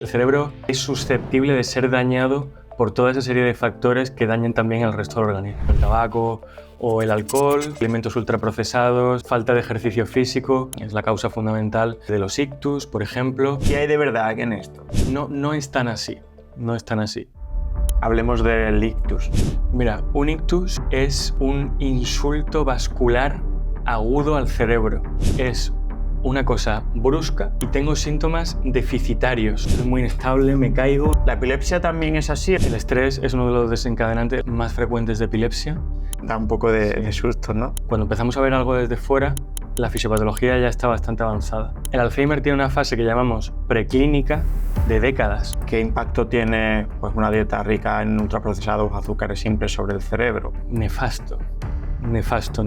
El cerebro es susceptible de ser dañado por toda esa serie de factores que dañan también al resto del organismo. El tabaco o el alcohol, alimentos ultraprocesados, falta de ejercicio físico, es la causa fundamental de los ictus, por ejemplo. ¿Qué hay de verdad en esto? No es tan así, no es tan así. Hablemos del ictus. Mira, un ictus es un insulto vascular agudo al cerebro. Es una cosa brusca y tengo síntomas deficitarios. Soy muy inestable, me caigo. ¿La epilepsia también es así? El estrés es uno de los desencadenantes más frecuentes de epilepsia. Da un poco de susto, ¿no? Cuando empezamos a ver algo desde fuera, la fisiopatología ya está bastante avanzada. El Alzheimer tiene una fase que llamamos preclínica de décadas. ¿Qué impacto tiene una dieta rica en ultraprocesados, azúcares simples sobre el cerebro? Nefasto. Nefasto.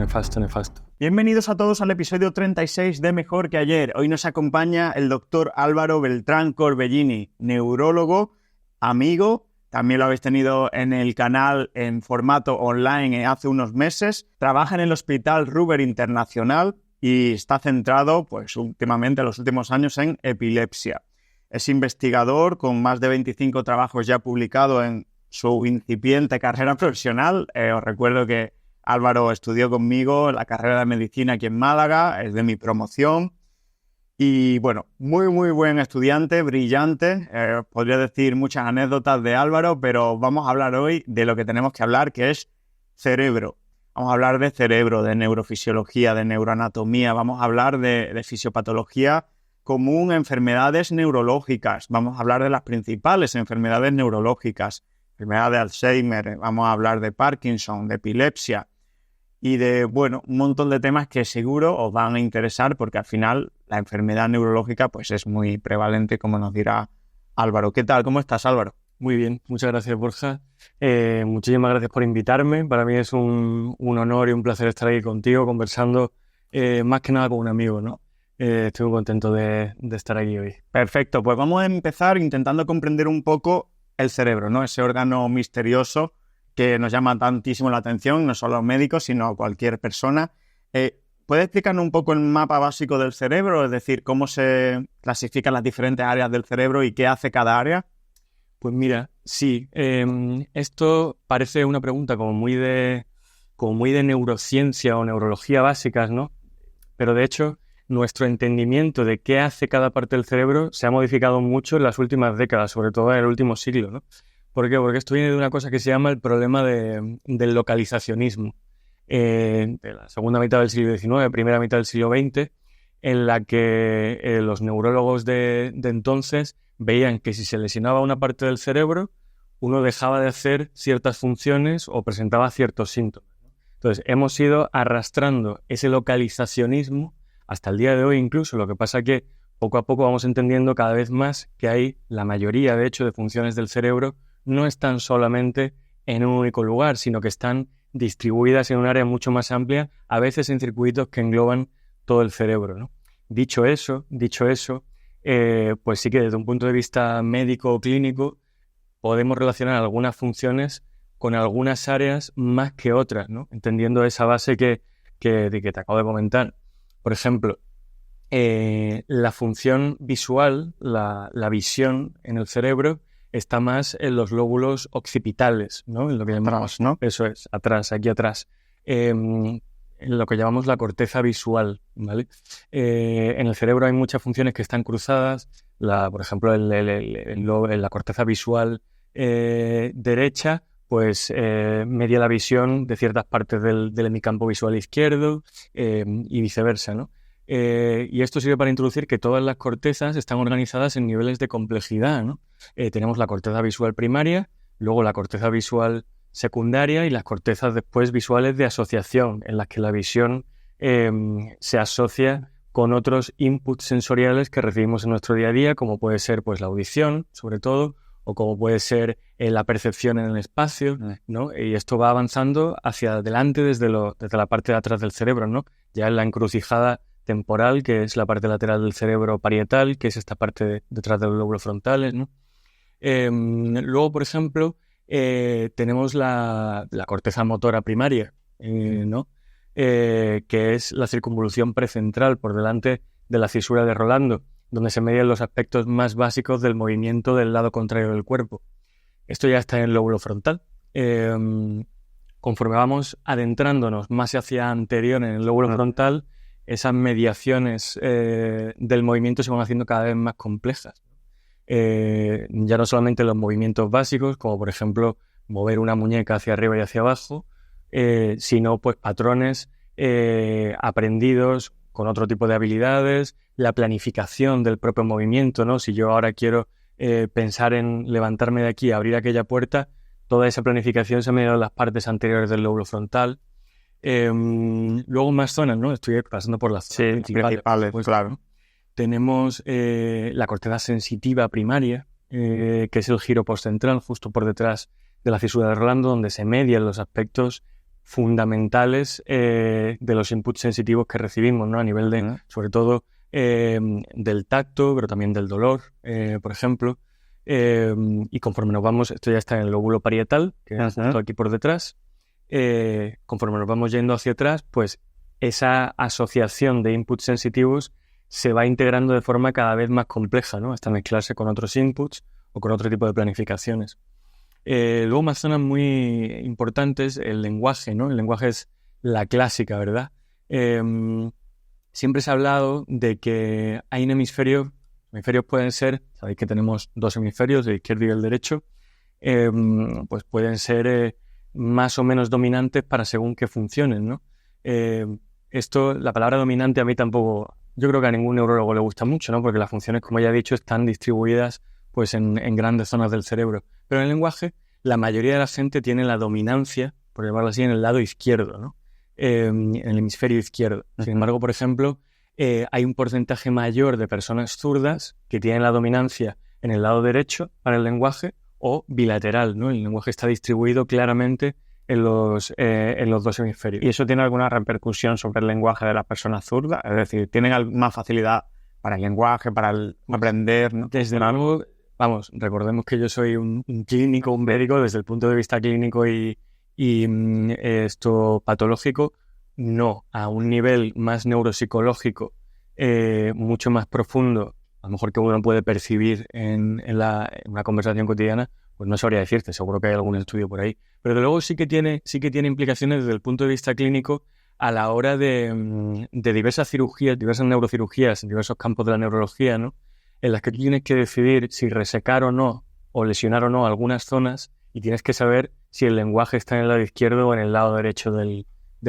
Bienvenidos a todos al episodio 36 de Mejor que Ayer. Hoy nos acompaña el doctor Álvaro Beltrán Corbellini, neurólogo, amigo. También lo habéis tenido en el canal en formato online hace unos meses. Trabaja en el Hospital Ruber Internacional y está centrado, últimamente, en los últimos años, en epilepsia. Es investigador con más de 25 trabajos ya publicados en su incipiente carrera profesional. Os recuerdo que Álvaro estudió conmigo la carrera de medicina aquí en Málaga, es de mi promoción. Y muy buen estudiante, brillante. Podría decir muchas anécdotas de Álvaro, pero vamos a hablar hoy de lo que tenemos que hablar, que es cerebro. Vamos a hablar de cerebro, de neurofisiología, de neuroanatomía. Vamos a hablar de fisiopatología común, enfermedades neurológicas. Vamos a hablar de las principales enfermedades neurológicas. Enfermedad de Alzheimer, vamos a hablar de Parkinson, de epilepsia y de, un montón de temas que seguro os van a interesar porque al final la enfermedad neurológica es muy prevalente, como nos dirá Álvaro. ¿Qué tal? ¿Cómo estás, Álvaro? Muy bien, muchas gracias, Borja. Muchísimas gracias por invitarme. Para mí es un honor y un placer estar aquí contigo conversando, más que nada con un amigo, ¿no? Estoy muy contento de estar aquí hoy. Perfecto, pues vamos a empezar intentando comprender un poco el cerebro, ¿no? Ese órgano misterioso que nos llama tantísimo la atención, no solo a los médicos, sino a cualquier persona. ¿Puede explicarnos un poco el mapa básico del cerebro? Es decir, cómo se clasifican las diferentes áreas del cerebro y qué hace cada área. Pues mira, sí. Esto parece una pregunta como muy de neurociencia o neurología básicas, ¿no? Pero de hecho, nuestro entendimiento de qué hace cada parte del cerebro se ha modificado mucho en las últimas décadas, sobre todo en el último siglo, ¿no? ¿Por qué? Porque esto viene de una cosa que se llama el problema del localizacionismo. De la segunda mitad del siglo XIX, primera mitad del siglo XX, en la que los neurólogos de entonces veían que si se lesionaba una parte del cerebro, uno dejaba de hacer ciertas funciones o presentaba ciertos síntomas, ¿no? Entonces, hemos ido arrastrando ese localizacionismo hasta el día de hoy incluso. Lo que pasa es que poco a poco vamos entendiendo cada vez más que hay la mayoría, de hecho, de funciones del cerebro no están solamente en un único lugar, sino que están distribuidas en un área mucho más amplia, a veces en circuitos que engloban todo el cerebro, ¿no? Dicho eso, pues sí que desde un punto de vista médico o clínico podemos relacionar algunas funciones con algunas áreas más que otras, ¿no? Entendiendo esa base que te acabo de comentar. Por ejemplo, la función visual, la visión en el cerebro, está más en los lóbulos occipitales, ¿no? En lo que llamamos, ¿no? Eso es, atrás, aquí atrás. En lo que llamamos la corteza visual, ¿vale? En el cerebro hay muchas funciones que están cruzadas. Por ejemplo, la corteza visual derecha, media la visión de ciertas partes del hemicampo visual izquierdo y viceversa, ¿no? Y esto sirve para introducir que todas las cortezas están organizadas en niveles de complejidad, ¿no? Tenemos la corteza visual primaria, luego la corteza visual secundaria y las cortezas después visuales de asociación, en las que la visión se asocia con otros inputs sensoriales que recibimos en nuestro día a día, como puede ser la audición, sobre todo, o como puede ser la percepción en el espacio, ¿no? Y esto va avanzando hacia adelante desde la parte de atrás del cerebro, ¿no? Ya en la encrucijada temporal, que es la parte lateral del cerebro parietal, que es esta parte detrás de los lóbulos frontales, ¿no? Luego, por ejemplo, tenemos la corteza motora primaria, ¿no? Que es la circunvolución precentral por delante de la cisura de Rolando. donde se medían los aspectos más básicos del movimiento del lado contrario del cuerpo. Esto ya está en el lóbulo frontal. Conforme vamos adentrándonos más hacia anterior en el lóbulo frontal, esas mediaciones del movimiento se van haciendo cada vez más complejas. Ya no solamente los movimientos básicos, como por ejemplo mover una muñeca hacia arriba y hacia abajo, sino pues patrones aprendidos con otro tipo de habilidades, la planificación del propio movimiento, ¿no? Si yo ahora quiero pensar en levantarme de aquí, abrir aquella puerta, toda esa planificación se me da en las partes anteriores del lóbulo frontal. Luego más zonas, ¿no? Estoy pasando por las zonas principales, pues, claro. ¿no? Tenemos la corteza sensitiva primaria, que es el giro postcentral, justo por detrás de la fisura de Rolando, donde se median los aspectos fundamentales de los inputs sensitivos que recibimos, ¿no? A nivel de, sobre todo, del tacto, pero también del dolor, por ejemplo. Y conforme nos vamos, esto ya está en el lóbulo parietal, que es justo aquí por detrás. Conforme nos vamos yendo hacia atrás, pues esa asociación de inputs sensitivos se va integrando de forma cada vez más compleja, ¿no? Hasta mezclarse con otros inputs o con otro tipo de planificaciones. Luego más zonas muy importantes, el lenguaje, ¿no? El lenguaje es la clásica, ¿verdad? Siempre se ha hablado de que hay un hemisferio, los hemisferios pueden ser, sabéis que tenemos dos hemisferios, el izquierdo y el derecho, pues pueden ser más o menos dominantes para según qué funcionen, ¿no? La palabra dominante a mí tampoco, yo creo que a ningún neurólogo le gusta mucho, ¿no? Porque las funciones, como ya he dicho, están distribuidas pues en grandes zonas del cerebro. Pero en el lenguaje, la mayoría de la gente tiene la dominancia, por llamarlo así, en el lado izquierdo, ¿no? En el hemisferio izquierdo. Sin embargo, por ejemplo, hay un porcentaje mayor de personas zurdas que tienen la dominancia en el lado derecho para el lenguaje o bilateral, ¿no? El lenguaje está distribuido claramente en los dos hemisferios. ¿Y eso tiene alguna repercusión sobre el lenguaje de las personas zurdas? Es decir, ¿tienen más facilidad para el lenguaje, para aprender, ¿no? Desde luego, vamos, recordemos que yo soy un clínico, un médico, desde el punto de vista clínico y esto patológico, no, a un nivel más neuropsicológico, mucho más profundo, a lo mejor que uno puede percibir en una conversación cotidiana, pues no sabría decirte, seguro que hay algún estudio por ahí. Pero de luego sí que tiene implicaciones desde el punto de vista clínico a la hora de diversas cirugías, diversas neurocirugías, en diversos campos de la neurología, ¿no? En las que tú tienes que decidir si resecar o no, o lesionar o no algunas zonas, y tienes que saber si el lenguaje está en el lado izquierdo o en el lado derecho del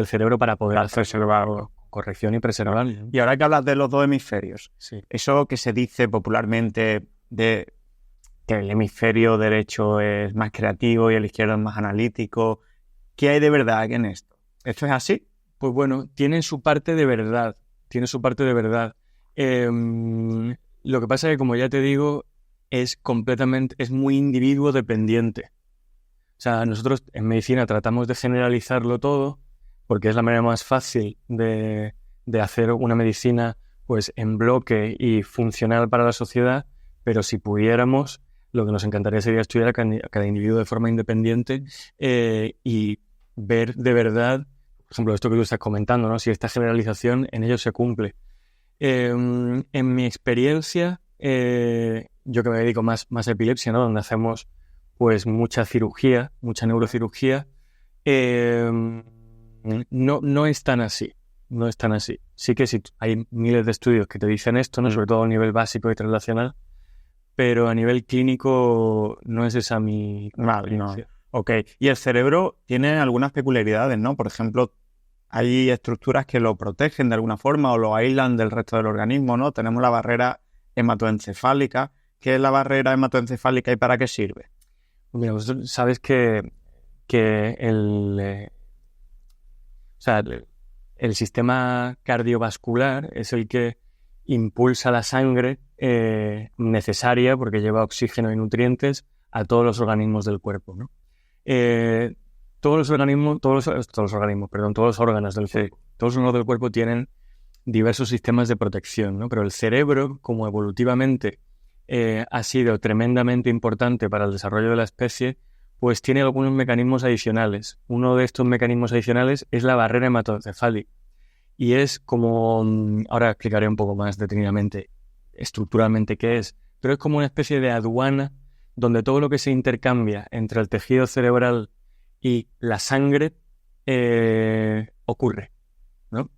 cerebro para poder preservar corrección y preservar. Y ahora que hablas de los dos hemisferios, sí. Eso que se dice popularmente de que el hemisferio derecho es más creativo y el izquierdo es más analítico, ¿qué hay de verdad en esto? ¿Esto es así? Pues bueno, tiene su parte de verdad. Lo que pasa es que, como ya te digo, es muy individuo dependiente. O sea, nosotros en medicina tratamos de generalizarlo todo porque es la manera más fácil de hacer una medicina pues en bloque y funcional para la sociedad, pero si pudiéramos, lo que nos encantaría sería estudiar a cada individuo de forma independiente y ver de verdad, por ejemplo, esto que tú estás comentando, ¿no? Si esta generalización en ello se cumple. En mi experiencia, yo que me dedico más a epilepsia, ¿no? Donde hacemos pues mucha cirugía, mucha neurocirugía, no es tan así. No es tan así. Sí que sí, hay miles de estudios que te dicen esto, ¿no? Sobre todo a nivel básico y translacional, pero a nivel clínico no es esa mi experiencia. No. Ok. Y el cerebro tiene algunas peculiaridades, ¿no? Por ejemplo, hay estructuras que lo protegen de alguna forma o lo aíslan del resto del organismo, ¿no? Tenemos la barrera hematoencefálica. ¿Qué es la barrera hematoencefálica y para qué sirve? Mira, vosotros sabes que el sistema cardiovascular es el que impulsa la sangre necesaria, porque lleva oxígeno y nutrientes, a todos los organismos del cuerpo, ¿no? Todos los órganos del cuerpo. Todos los órganos del cuerpo tienen diversos sistemas de protección, ¿no? Pero el cerebro, como evolutivamente ha sido tremendamente importante para el desarrollo de la especie, pues tiene algunos mecanismos adicionales. Uno de estos mecanismos adicionales es la barrera hematoencefálica. Y es como, ahora explicaré un poco más detenidamente, estructuralmente qué es, pero es como una especie de aduana donde todo lo que se intercambia entre el tejido cerebral y la sangre ocurre, ¿no?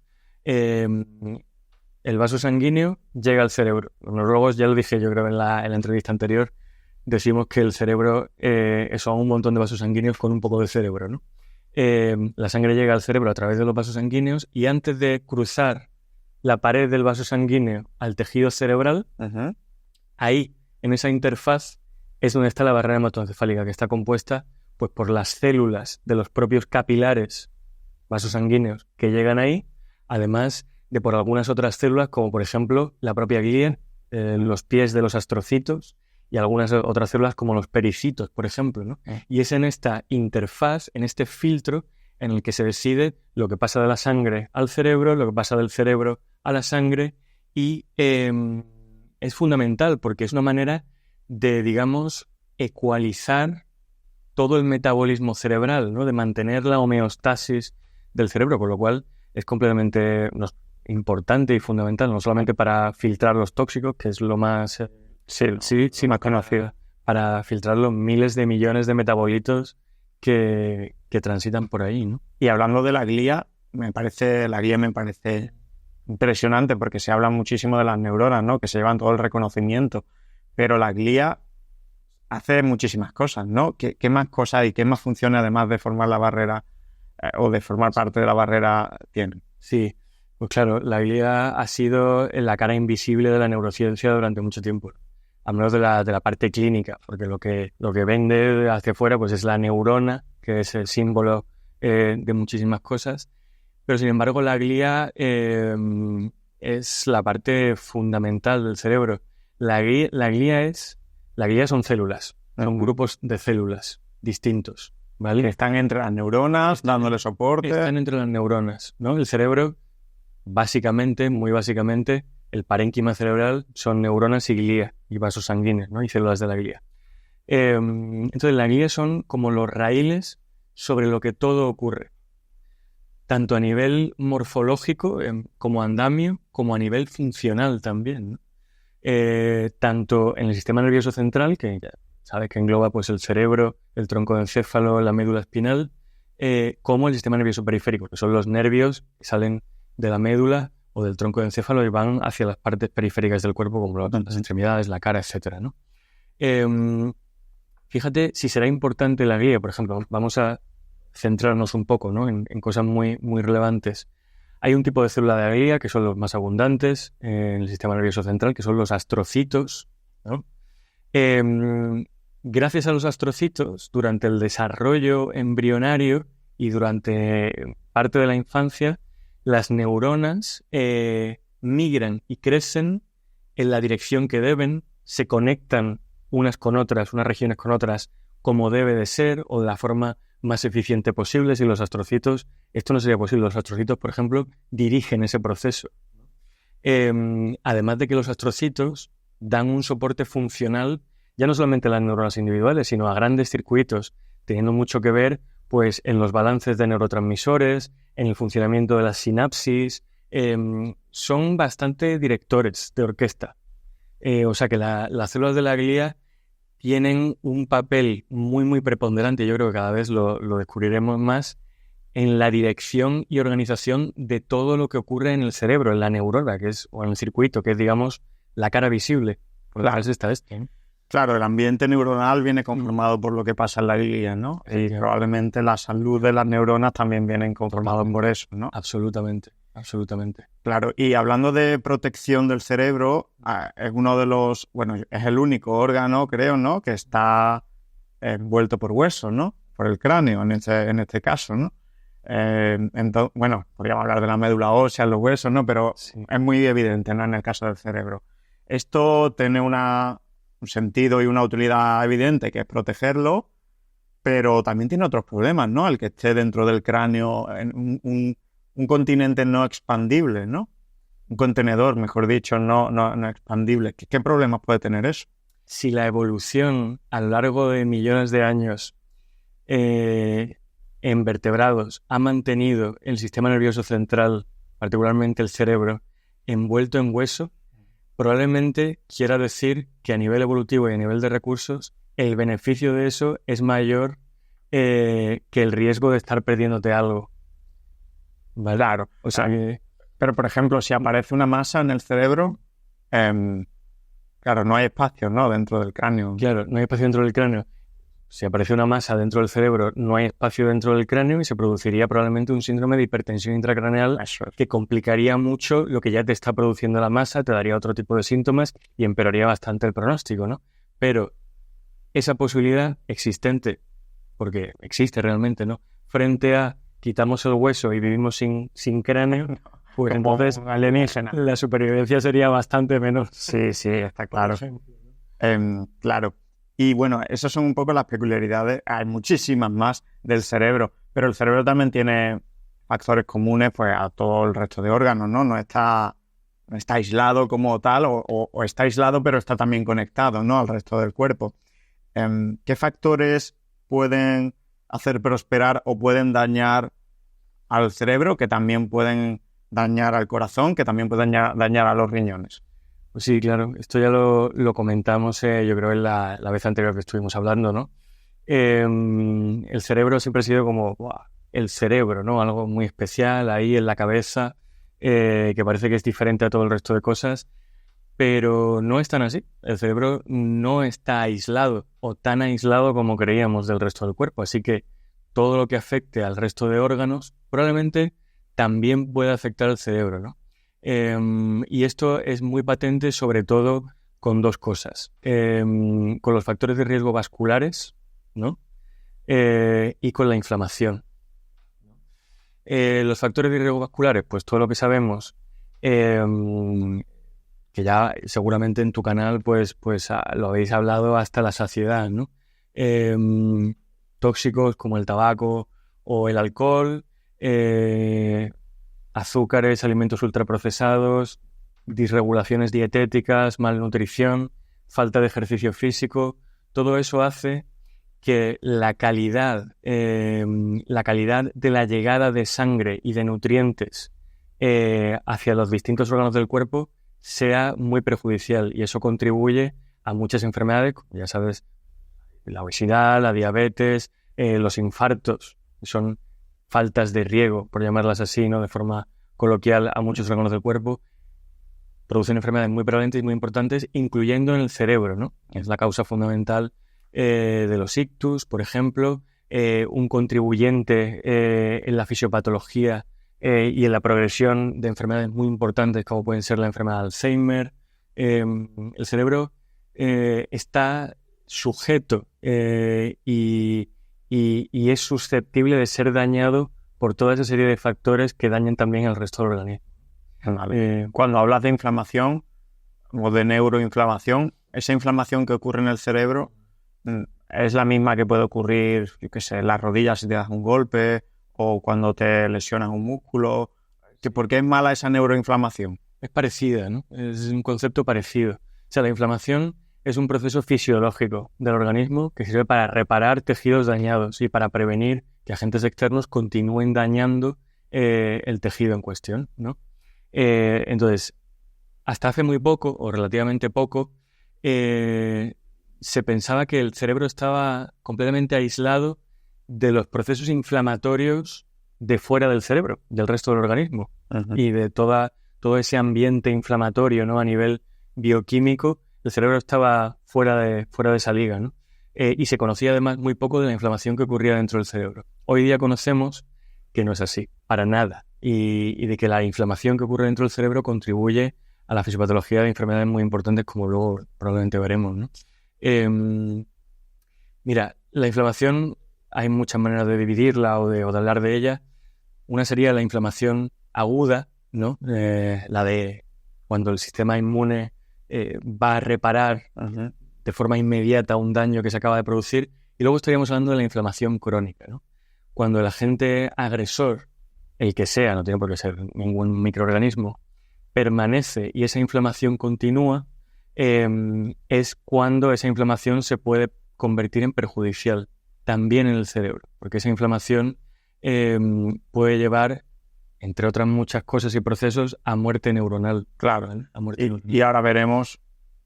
El vaso sanguíneo llega al cerebro. Los neurólogos, ya lo dije yo creo en la entrevista anterior, decimos que el cerebro son un montón de vasos sanguíneos con un poco de cerebro, ¿no? La sangre llega al cerebro a través de los vasos sanguíneos y antes de cruzar la pared del vaso sanguíneo al tejido cerebral, ahí, en esa interfaz, es donde está la barrera hematoencefálica, que está compuesta pues, por las células de los propios capilares vasos sanguíneos que llegan ahí, además de por algunas otras células, como por ejemplo la propia glía, los pies de los astrocitos y algunas otras células como los pericitos, por ejemplo, ¿no? Y es en esta interfaz, en este filtro, en el que se decide lo que pasa de la sangre al cerebro, lo que pasa del cerebro a la sangre, y es fundamental porque es una manera de, digamos, ecualizar todo el metabolismo cerebral, ¿no? De mantener la homeostasis del cerebro, con lo cual es completamente importante y fundamental, no solamente para filtrar los tóxicos, que es lo más, más conocido, para filtrar los miles de millones de metabolitos que transitan por ahí, ¿no? Y hablando de la glía me parece impresionante porque se habla muchísimo de las neuronas, ¿no? Que se llevan todo el reconocimiento, pero la glía hace muchísimas cosas, ¿no? ¿Qué más cosas y qué más funciones, además de formar la barrera o de formar parte de la barrera, tienen? Sí, pues claro, la glía ha sido la cara invisible de la neurociencia durante mucho tiempo, al menos de la parte clínica, porque lo que vende hacia afuera pues es la neurona, que es el símbolo de muchísimas cosas, pero sin embargo la glía es la parte fundamental del cerebro. La glía son células, son grupos de células distintos, ¿vale? Que están entre las neuronas, dándole soporte. Están entre las neuronas, ¿no? El cerebro, básicamente, muy básicamente, el parénquima cerebral son neuronas y glía, y vasos sanguíneos, ¿no? Y células de la glía. Entonces, la glía son como los raíles sobre lo que todo ocurre, tanto a nivel morfológico, como andamio, como a nivel funcional también, ¿no? Tanto en el sistema nervioso central, que ya sabes que engloba pues, el cerebro, el tronco de encéfalo, la médula espinal, como el sistema nervioso periférico, que son los nervios que salen de la médula o del tronco de encéfalo y van hacia las partes periféricas del cuerpo, como las extremidades, la cara, etcétera, ¿no? Fíjate si será importante la glía, por ejemplo, vamos a centrarnos un poco, ¿no? en cosas muy, muy relevantes. Hay un tipo de célula de la glía que son los más abundantes en el sistema nervioso central, que son los astrocitos, ¿no? Gracias a los astrocitos, durante el desarrollo embrionario y durante parte de la infancia, las neuronas migran y crecen en la dirección que deben, se conectan unas con otras, unas regiones con otras, como debe de ser o de la forma más eficiente posible. Sin los astrocitos esto no sería posible. Los astrocitos, por ejemplo, dirigen ese proceso. Además de que los astrocitos dan un soporte funcional ya no solamente a las neuronas individuales, sino a grandes circuitos, teniendo mucho que ver pues, en los balances de neurotransmisores, en el funcionamiento de las sinapsis. Son bastante directores de orquesta. O sea que las células de la glía tienen un papel muy, muy preponderante, yo creo que cada vez lo descubriremos más, en la dirección y organización de todo lo que ocurre en el cerebro, en la neurona, que es, o en el circuito, que es, digamos, la cara visible. Claro. Claro, el ambiente neuronal viene conformado por lo que pasa en la glía, ¿no? Y probablemente la salud de las neuronas también vienen conformados por eso, ¿no? Absolutamente, absolutamente. Claro, y hablando de protección del cerebro, es uno de los, bueno, es el único órgano, creo, ¿no? Que está envuelto por huesos, ¿no? Por el cráneo, en este caso, ¿no? Entonces, bueno, podríamos hablar de la médula ósea, los huesos, ¿no? Pero sí, es muy evidente, ¿no? En el caso del cerebro. Esto tiene un sentido y una utilidad evidente, que es protegerlo, pero también tiene otros problemas, ¿no? El que esté dentro del cráneo, en un continente no expandible, ¿no? Un contenedor, mejor dicho, no expandible. ¿Qué problemas puede tener eso? Si la evolución a lo largo de millones de años en vertebrados ha mantenido el sistema nervioso central, particularmente el cerebro, envuelto en hueso, probablemente quiera decir que a nivel evolutivo y a nivel de recursos, el beneficio de eso es mayor que el riesgo de estar perdiéndote algo. ¿Vale? Claro. O sea que... Pero, por ejemplo, si aparece una masa en el cerebro, claro, no hay espacio, ¿no? Dentro del cráneo. Claro, no hay espacio dentro del cráneo. Si aparece una masa dentro del cerebro, no hay espacio dentro del cráneo y se produciría probablemente un síndrome de hipertensión intracraneal que complicaría mucho lo que ya te está produciendo la masa, te daría otro tipo de síntomas y empeoraría bastante el pronóstico, ¿no? Pero esa posibilidad existente, porque existe realmente, ¿no? Frente a quitamos el hueso y vivimos sin cráneo, pues Como entonces alienígena. la supervivencia sería bastante menor. Sí, está claro. Claro. Y bueno, esas son un poco las peculiaridades. Hay muchísimas más del cerebro, pero el cerebro también tiene factores comunes pues, a todo el resto de órganos, ¿no? No está aislado como tal, o está aislado, pero está también conectado, ¿no? Al resto del cuerpo. ¿Qué factores pueden hacer prosperar o pueden dañar al cerebro, que también pueden dañar al corazón, que también pueden dañar a los riñones? Pues sí, claro, esto ya lo comentamos, yo creo, en la vez anterior que estuvimos hablando, ¿no? El cerebro siempre ha sido como el cerebro, ¿no? Algo muy especial ahí en la cabeza, que parece que es diferente a todo el resto de cosas, pero no es tan así. El cerebro no está aislado o tan aislado como creíamos del resto del cuerpo, así que todo lo que afecte al resto de órganos probablemente también puede afectar al cerebro, ¿no? Y esto es muy patente sobre todo con dos cosas. Con los factores de riesgo vasculares, ¿no? Y con la inflamación. Los factores de riesgo vasculares, pues todo lo que sabemos, que ya seguramente en tu canal pues lo habéis hablado hasta la saciedad, ¿no? Tóxicos como el tabaco o el alcohol, azúcares, alimentos ultraprocesados, disregulaciones dietéticas, malnutrición, falta de ejercicio físico, todo eso hace que la calidad de la llegada de sangre y de nutrientes hacia los distintos órganos del cuerpo sea muy perjudicial y eso contribuye a muchas enfermedades, como ya sabes, la obesidad, la diabetes, los infartos, son faltas de riego, por llamarlas así, ¿no? De forma coloquial a muchos órganos del cuerpo, producen enfermedades muy prevalentes y muy importantes, incluyendo en el cerebro, ¿no? Es la causa fundamental de los ictus, por ejemplo, un contribuyente en la fisiopatología y en la progresión de enfermedades muy importantes como pueden ser la enfermedad de Alzheimer. El cerebro está sujeto y es susceptible de ser dañado por toda esa serie de factores que dañan también el resto del organismo. Vale. Cuando hablas de inflamación o de neuroinflamación, esa inflamación que ocurre en el cerebro es la misma que puede ocurrir, yo qué sé, en las rodillas si te das un golpe o cuando te lesionas un músculo. ¿Por qué es mala esa neuroinflamación? Es parecida, ¿no? Es un concepto parecido. O sea, la inflamación es un proceso fisiológico del organismo que sirve para reparar tejidos dañados y para prevenir que agentes externos continúen dañando el tejido en cuestión, ¿no? Entonces, hasta hace muy poco, o relativamente poco, se pensaba que el cerebro estaba completamente aislado de los procesos inflamatorios de fuera del cerebro, del resto del organismo, y de todo ese ambiente inflamatorio, ¿no? A nivel bioquímico, el cerebro estaba fuera de esa liga, ¿no? Y se conocía además muy poco de la inflamación que ocurría dentro del cerebro. Hoy día conocemos que no es así, para nada, y de que la inflamación que ocurre dentro del cerebro contribuye a la fisiopatología de enfermedades muy importantes, como luego probablemente veremos, ¿no? Mira, la inflamación hay muchas maneras de dividirla o de hablar de ella. Una sería la inflamación aguda, ¿no? La de cuando el sistema inmune va a reparar de forma inmediata un daño que se acaba de producir. Y luego estaríamos hablando de la inflamación crónica, ¿no? Cuando el agente agresor, el que sea, no tiene por qué ser ningún microorganismo, permanece y esa inflamación continúa, es cuando esa inflamación se puede convertir en perjudicial también en el cerebro, porque esa inflamación puede llevar entre otras muchas cosas y procesos, a muerte neuronal. Claro. ¿Vale? A muerte neuronal. Y ahora veremos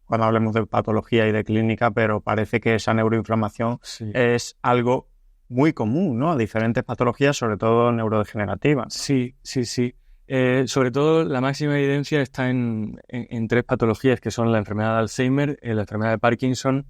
cuando hablemos de patología y de clínica, pero parece que esa neuroinflamación es algo muy común, ¿no? A diferentes patologías, sobre todo neurodegenerativas. Sí. Sobre todo la máxima evidencia está en 3 patologías, que son la enfermedad de Alzheimer, la enfermedad de Parkinson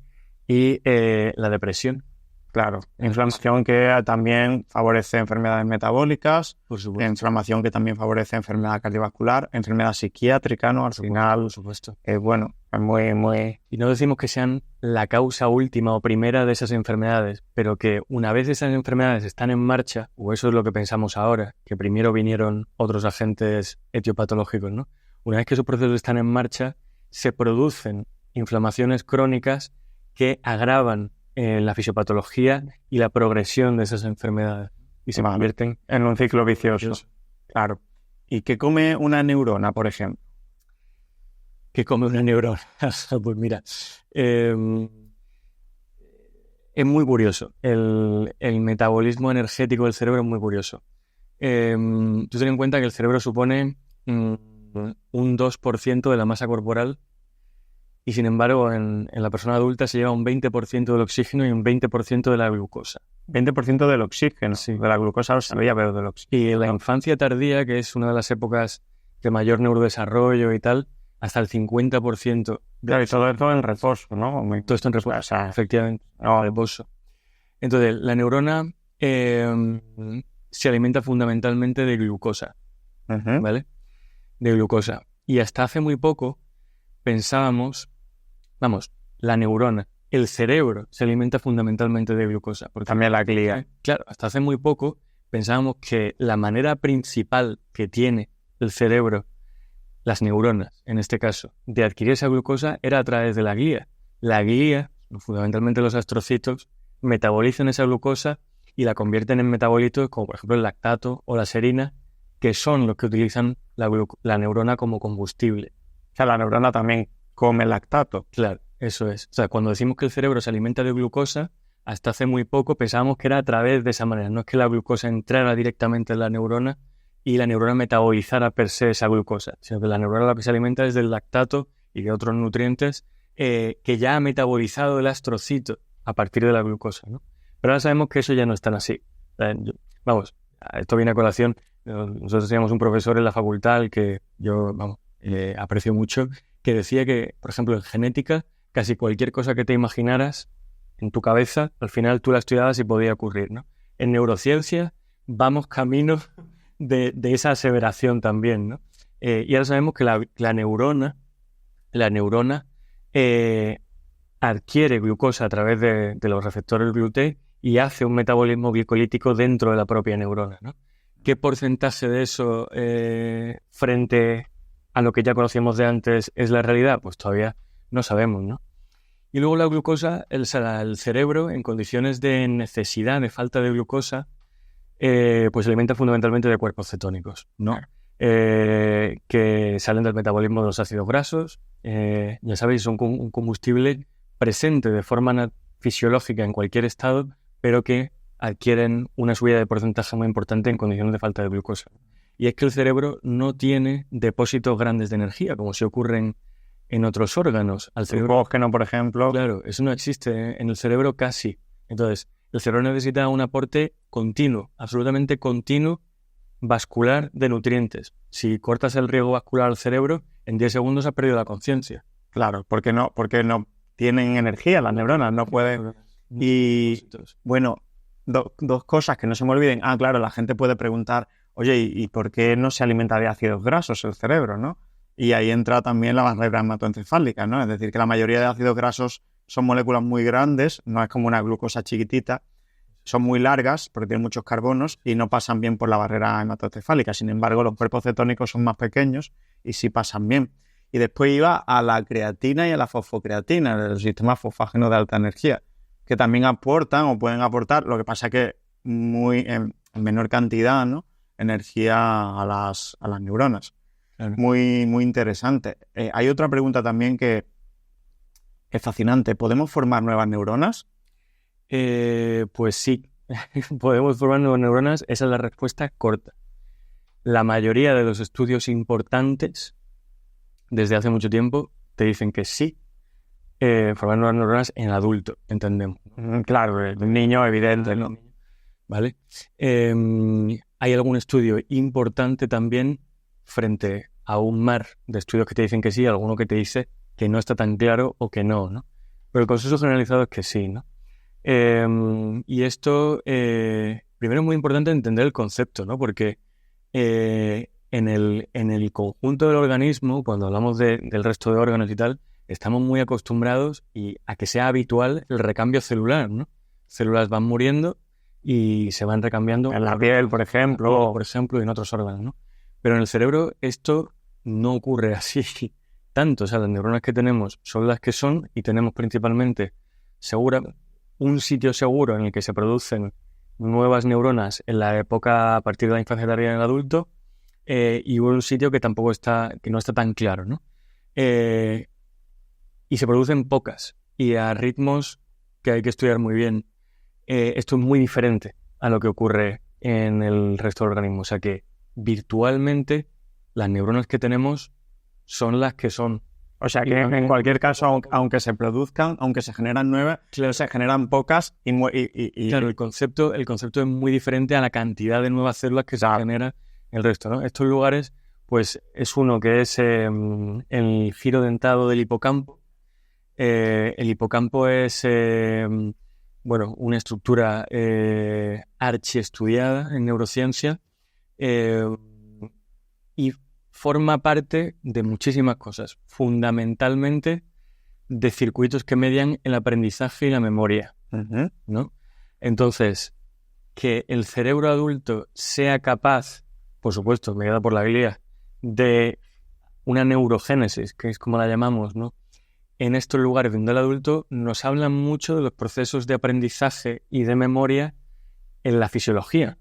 y la depresión. Claro, inflamación que también favorece enfermedades metabólicas, Por supuesto. inflamación que también favorece enfermedad cardiovascular, enfermedad psiquiátrica, ¿no? Al final, por supuesto. Bueno, es muy... Y no decimos que sean la causa última o primera de esas enfermedades, pero que una vez esas enfermedades están en marcha, o eso es lo que pensamos ahora, que primero vinieron otros agentes etiopatológicos, ¿no? Una vez que esos procesos están en marcha, se producen inflamaciones crónicas que agravan la fisiopatología y la progresión de esas enfermedades y se convierten en un ciclo vicioso. Claro. ¿Y qué come una neurona, por ejemplo? ¿Qué come una neurona? Pues mira, es muy curioso. El metabolismo energético del cerebro es muy curioso. Tú ten en cuenta que el cerebro supone un 2% de la masa corporal y sin embargo en la persona adulta se lleva un 20% del oxígeno y un 20% de la glucosa. 20% del oxígeno, sí. De la glucosa lo sabía, pero del oxígeno. Y en la infancia tardía, que es una de las épocas de mayor neurodesarrollo y tal, hasta el 50%. Claro, y todo esto en reposo, ¿no? Todo esto en reposo, o sea, efectivamente, en reposo. Entonces, la neurona se alimenta fundamentalmente de glucosa, ¿vale? De glucosa. Y hasta hace muy poco pensábamos, la neurona, el cerebro se alimenta fundamentalmente de glucosa. Porque también la glía. Claro, hasta hace muy poco pensábamos que la manera principal que tiene el cerebro, las neuronas, en este caso, de adquirir esa glucosa era a través de la glía. La glía, fundamentalmente los astrocitos, metabolizan esa glucosa y la convierten en metabolitos como por ejemplo el lactato o la serina, que son los que utilizan la neurona como combustible. O sea, la neurona también come lactato. Claro, eso es. O sea, cuando decimos que el cerebro se alimenta de glucosa, hasta hace muy poco pensábamos que era a través de esa manera. No es que la glucosa entrara directamente en la neurona y la neurona metabolizara per se esa glucosa, sino que la neurona lo que se alimenta es del lactato y de otros nutrientes que ya ha metabolizado el astrocito a partir de la glucosa, ¿no? Pero ahora sabemos que eso ya no es tan así. Esto viene a colación. Nosotros teníamos un profesor en la facultad al que yo, aprecio mucho, que decía que, por ejemplo, en genética, casi cualquier cosa que te imaginaras en tu cabeza, al final tú la estudiabas y podía ocurrir, ¿no? En neurociencia vamos camino de esa aseveración también, ¿no? Y ahora sabemos que la neurona adquiere glucosa a través de los receptores GLUT y hace un metabolismo glicolítico dentro de la propia neurona, ¿no? ¿Qué porcentaje de eso frente a lo que ya conocíamos de antes es la realidad? Pues todavía no sabemos, ¿no? Y luego la glucosa, el cerebro, en condiciones de necesidad, de falta de glucosa, pues se alimenta fundamentalmente de cuerpos cetónicos, ¿no? Que salen del metabolismo de los ácidos grasos. Ya sabéis, son un combustible presente de forma fisiológica en cualquier estado, pero que adquieren una subida de porcentaje muy importante en condiciones de falta de glucosa. Y es que el cerebro no tiene depósitos grandes de energía, como si ocurren en otros órganos. Al cerebro, el oxígeno, por ejemplo. Claro, eso no existe en el cerebro casi. Entonces, el cerebro necesita un aporte continuo, absolutamente continuo, vascular de nutrientes. Si cortas el riego vascular al cerebro, en 10 segundos has perdido la conciencia. Claro, porque no tienen energía las neuronas, no pueden. Y bueno, dos cosas que no se me olviden. Claro, la gente puede preguntar, oye, ¿y por qué no se alimenta de ácidos grasos el cerebro, no? Y ahí entra también la barrera hematoencefálica, ¿no? Es decir, que la mayoría de ácidos grasos son moléculas muy grandes, no es como una glucosa chiquitita, son muy largas porque tienen muchos carbonos y no pasan bien por la barrera hematoencefálica. Sin embargo, los cuerpos cetónicos son más pequeños y sí pasan bien. Y después iba a la creatina y a la fosfocreatina, el sistema fosfágeno de alta energía, que también aportan o pueden aportar, lo que pasa es que en menor cantidad, ¿no? Energía a las neuronas. Claro. Muy, muy interesante. Hay otra pregunta también que es fascinante. ¿Podemos formar nuevas neuronas? Pues sí, podemos formar nuevas neuronas. Esa es la respuesta corta. la mayoría de los estudios importantes desde hace mucho tiempo te dicen que sí, formar nuevas neuronas en adulto, entendemos. Claro, el niño evidente, ¿no? ¿Vale? Hay algún estudio importante también frente a un mar de estudios que te dicen que sí, alguno que te dice que no está tan claro o que no, ¿no? Pero el consenso generalizado es que sí, ¿no? Y esto, primero es muy importante entender el concepto, ¿no? Porque en el conjunto del organismo, cuando hablamos del resto de órganos y tal, estamos muy acostumbrados a que sea habitual el recambio celular, ¿no? Células van muriendo y se van recambiando. En la piel, por ejemplo. Y en otros órganos, ¿no? Pero en el cerebro esto no ocurre así tanto. O sea, las neuronas que tenemos son las que son y tenemos principalmente un sitio seguro en el que se producen nuevas neuronas en la época a partir de la infancia tardía en el adulto, y un sitio que no está tan claro, ¿no? Y se producen pocas y a ritmos que hay que estudiar muy bien. Esto es muy diferente a lo que ocurre en el resto del organismo. O sea que virtualmente las neuronas que tenemos son las que son. O sea que en cualquier caso, aunque se produzcan, aunque se generan nuevas, claro, se generan pocas claro, el concepto es muy diferente a la cantidad de nuevas células que se genera en el resto, ¿no? Estos lugares, pues es uno que es el giro dentado del hipocampo. El hipocampo es una estructura archiestudiada en neurociencia, y forma parte de muchísimas cosas, fundamentalmente de circuitos que median el aprendizaje y la memoria, ¿no? Entonces, que el cerebro adulto sea capaz, por supuesto, mediada por la glía, de una neurogénesis, que es como la llamamos, ¿no? En estos lugares donde el adulto nos hablan mucho de los procesos de aprendizaje y de memoria en la fisiología,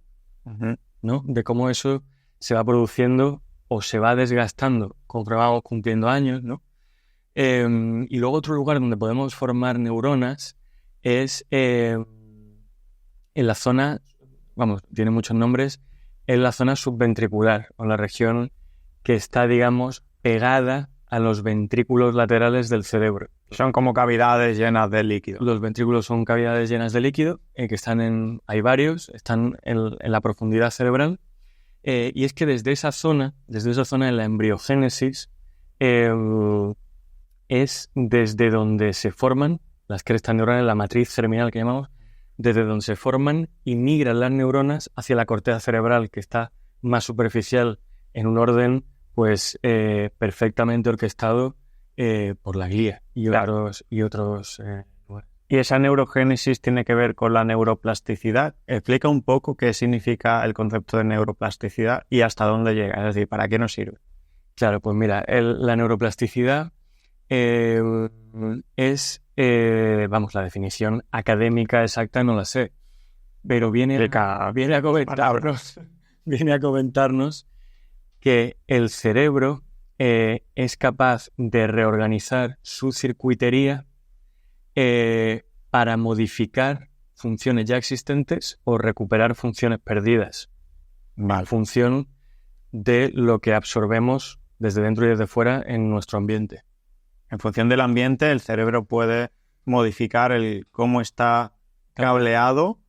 ¿no? De cómo eso se va produciendo o se va desgastando conforme vamos cumpliendo años, ¿no? Y luego otro lugar donde podemos formar neuronas es en la zona, tiene muchos nombres, en la zona subventricular, o la región que está, digamos, pegada a los ventrículos laterales del cerebro. Son como cavidades llenas de líquido. Los ventrículos son cavidades llenas de líquido, que hay varios, están en la profundidad cerebral. Y es que desde esa zona en la embriogénesis, es desde donde se forman las crestas neurales, la matriz germinal que llamamos, desde donde se forman y migran las neuronas hacia la corteza cerebral, que está más superficial, en un orden pues perfectamente orquestado por la glía y otros lugares. ¿Y esa neurogénesis tiene que ver con la neuroplasticidad? Explica un poco qué significa el concepto de neuroplasticidad y hasta dónde llega, es decir, ¿para qué nos sirve? Claro, pues mira, la neuroplasticidad es, la definición académica exacta no la sé, pero viene a comentarnos que el cerebro es capaz de reorganizar su circuitería para modificar funciones ya existentes o recuperar funciones perdidas, en función de lo que absorbemos desde dentro y desde fuera en nuestro ambiente. En función del ambiente, el cerebro puede modificar cómo está cableado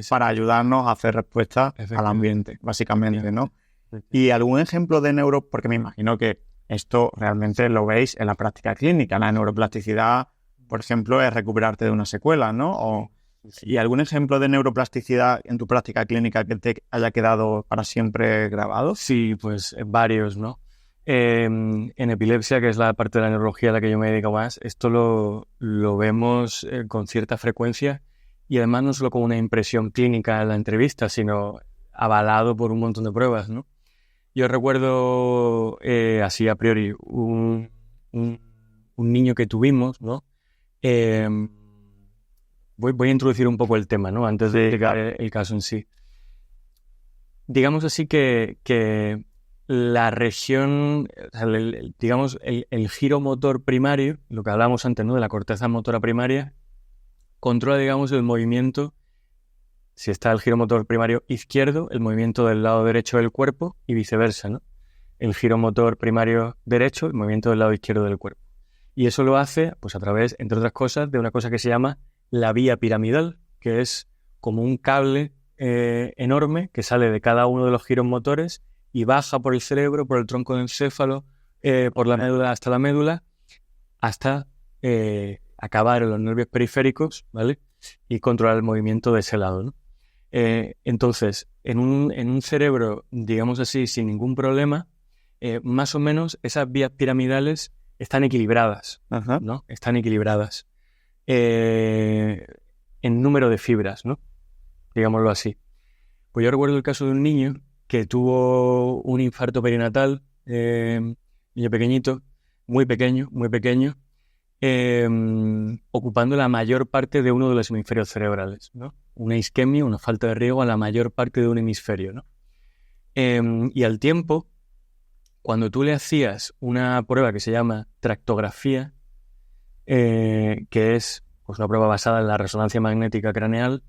para ayudarnos a hacer respuesta al ambiente, básicamente, ¿no? ¿Y algún ejemplo de porque me imagino que esto realmente lo veis en la práctica clínica? La neuroplasticidad, por ejemplo, es recuperarte de una secuela, ¿no? ¿Y algún ejemplo de neuroplasticidad en tu práctica clínica que te haya quedado para siempre grabado? Sí, pues varios, ¿no? En epilepsia, que es la parte de la neurología a la que yo me dedico más, esto lo vemos con cierta frecuencia, y además no solo como una impresión clínica en la entrevista, sino avalado por un montón de pruebas, ¿no? Yo recuerdo, así a priori, un niño que tuvimos, ¿no? Voy a introducir un poco el tema, ¿no? Antes de explicar el caso en sí. Digamos así que la región, el giro motor primario, lo que hablábamos antes, ¿no? De la corteza motora primaria, controla, digamos, el movimiento si está el giromotor primario izquierdo, el movimiento del lado derecho del cuerpo y viceversa, ¿no? El giromotor primario derecho, el movimiento del lado izquierdo del cuerpo. Y eso lo hace, pues a través, entre otras cosas, de una cosa que se llama la vía piramidal, que es como un cable enorme que sale de cada uno de los giromotores y baja por el cerebro, por el tronco del encéfalo, por la médula hasta la médula, hasta acabar en los nervios periféricos, ¿vale? Y controlar el movimiento de ese lado, ¿no? Entonces, en un cerebro, digamos así, sin ningún problema, más o menos esas vías piramidales están equilibradas, Ajá. ¿no? Están equilibradas en número de fibras, ¿no? Digámoslo así. Pues yo recuerdo el caso de un niño que tuvo un infarto perinatal, niño pequeño, muy pequeño, ocupando la mayor parte de uno de los hemisferios cerebrales, ¿no? Una isquemia, una falta de riego a la mayor parte de un hemisferio, ¿no? Y al tiempo, cuando tú le hacías una prueba que se llama tractografía, que es pues, una prueba basada en la resonancia magnética craneal,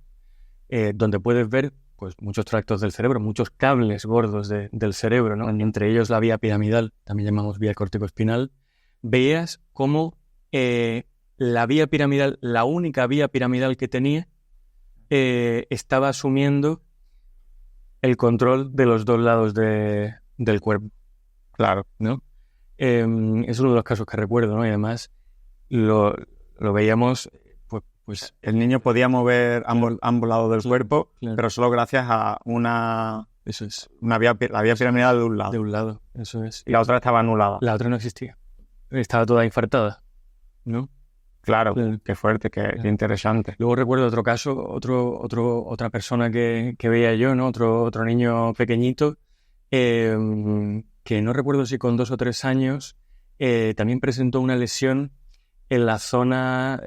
donde puedes ver pues, muchos tractos del cerebro, muchos cables gordos del cerebro, ¿no? Entre ellos la vía piramidal, también llamamos vía corticoespinal, veías cómo la vía piramidal, la única vía piramidal que tenía, estaba asumiendo el control de los dos lados del cuerpo. Claro. ¿No? Es uno de los casos que recuerdo, ¿no? Y además lo veíamos, pues El niño podía mover ambos lados del cuerpo, claro. pero solo gracias a Eso es, la vía piramidal de un lado. de un lado, eso es. Y la otra estaba anulada. La otra no existía. Estaba toda infartada, ¿no? Claro, Claro. qué fuerte, qué interesante. Luego recuerdo otro caso, otra persona que veía yo, ¿no? Otro niño pequeñito, que no recuerdo si con 2 o 3 años, también presentó una lesión en la zona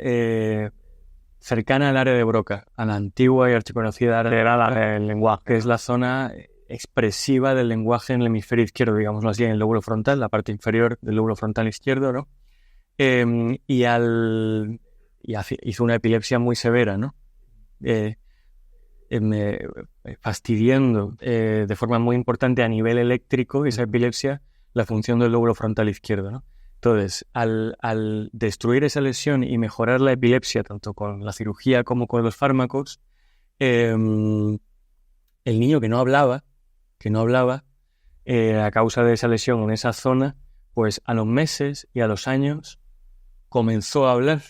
cercana al área de Broca, a la antigua y archiconocida área Era la del lenguaje. que es la zona expresiva del lenguaje en el hemisferio izquierdo, digámoslo así, en el lóbulo frontal, la parte inferior del lóbulo frontal izquierdo, ¿no? Hizo una epilepsia muy severa, ¿no? Fastidiando de forma muy importante a nivel eléctrico esa epilepsia la función del lóbulo frontal izquierdo, ¿no? Entonces, al destruir esa lesión y mejorar la epilepsia, tanto con la cirugía como con los fármacos, el niño que no hablaba, a causa de esa lesión en esa zona, pues a los meses y a los años comenzó a hablar,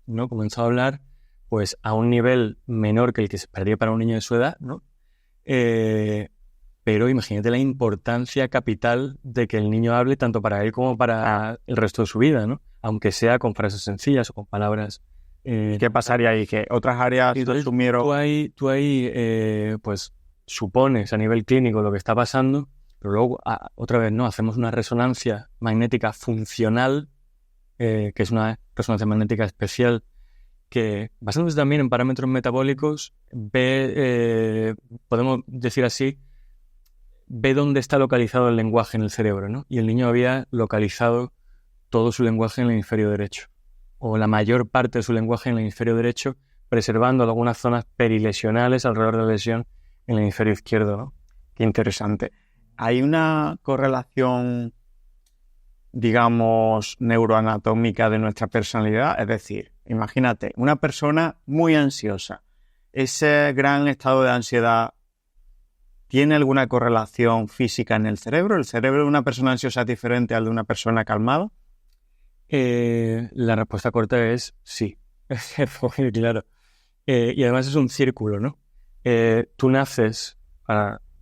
¿no? Comenzó a hablar, pues a un nivel menor que el que se esperaría para un niño de su edad, ¿no? Pero imagínate la importancia capital de que el niño hable tanto para él como para el resto de su vida, ¿no? Aunque sea con frases sencillas o con palabras. ¿Qué pasaría ahí? Que otras áreas asumieron... Tú ahí pues supones a nivel clínico lo que está pasando, pero luego, otra vez, ¿no? Hacemos una resonancia magnética funcional, que es una resonancia magnética especial, que basándose también en parámetros metabólicos, podemos decir así, ve dónde está localizado el lenguaje en el cerebro, ¿no? Y el niño había localizado todo su lenguaje en el hemisferio derecho, o la mayor parte de su lenguaje en el hemisferio derecho, preservando algunas zonas perilesionales alrededor de la lesión en el hemisferio izquierdo, ¿no? Qué interesante. ¿Hay una correlación, digamos, neuroanatómica de nuestra personalidad? Es decir, imagínate, una persona muy ansiosa. ¿Ese gran estado de ansiedad tiene alguna correlación física en el cerebro? ¿El cerebro de una persona ansiosa es diferente al de una persona calmada? La respuesta corta es sí. Muy claro. Y además es un círculo, ¿no? Tú naces,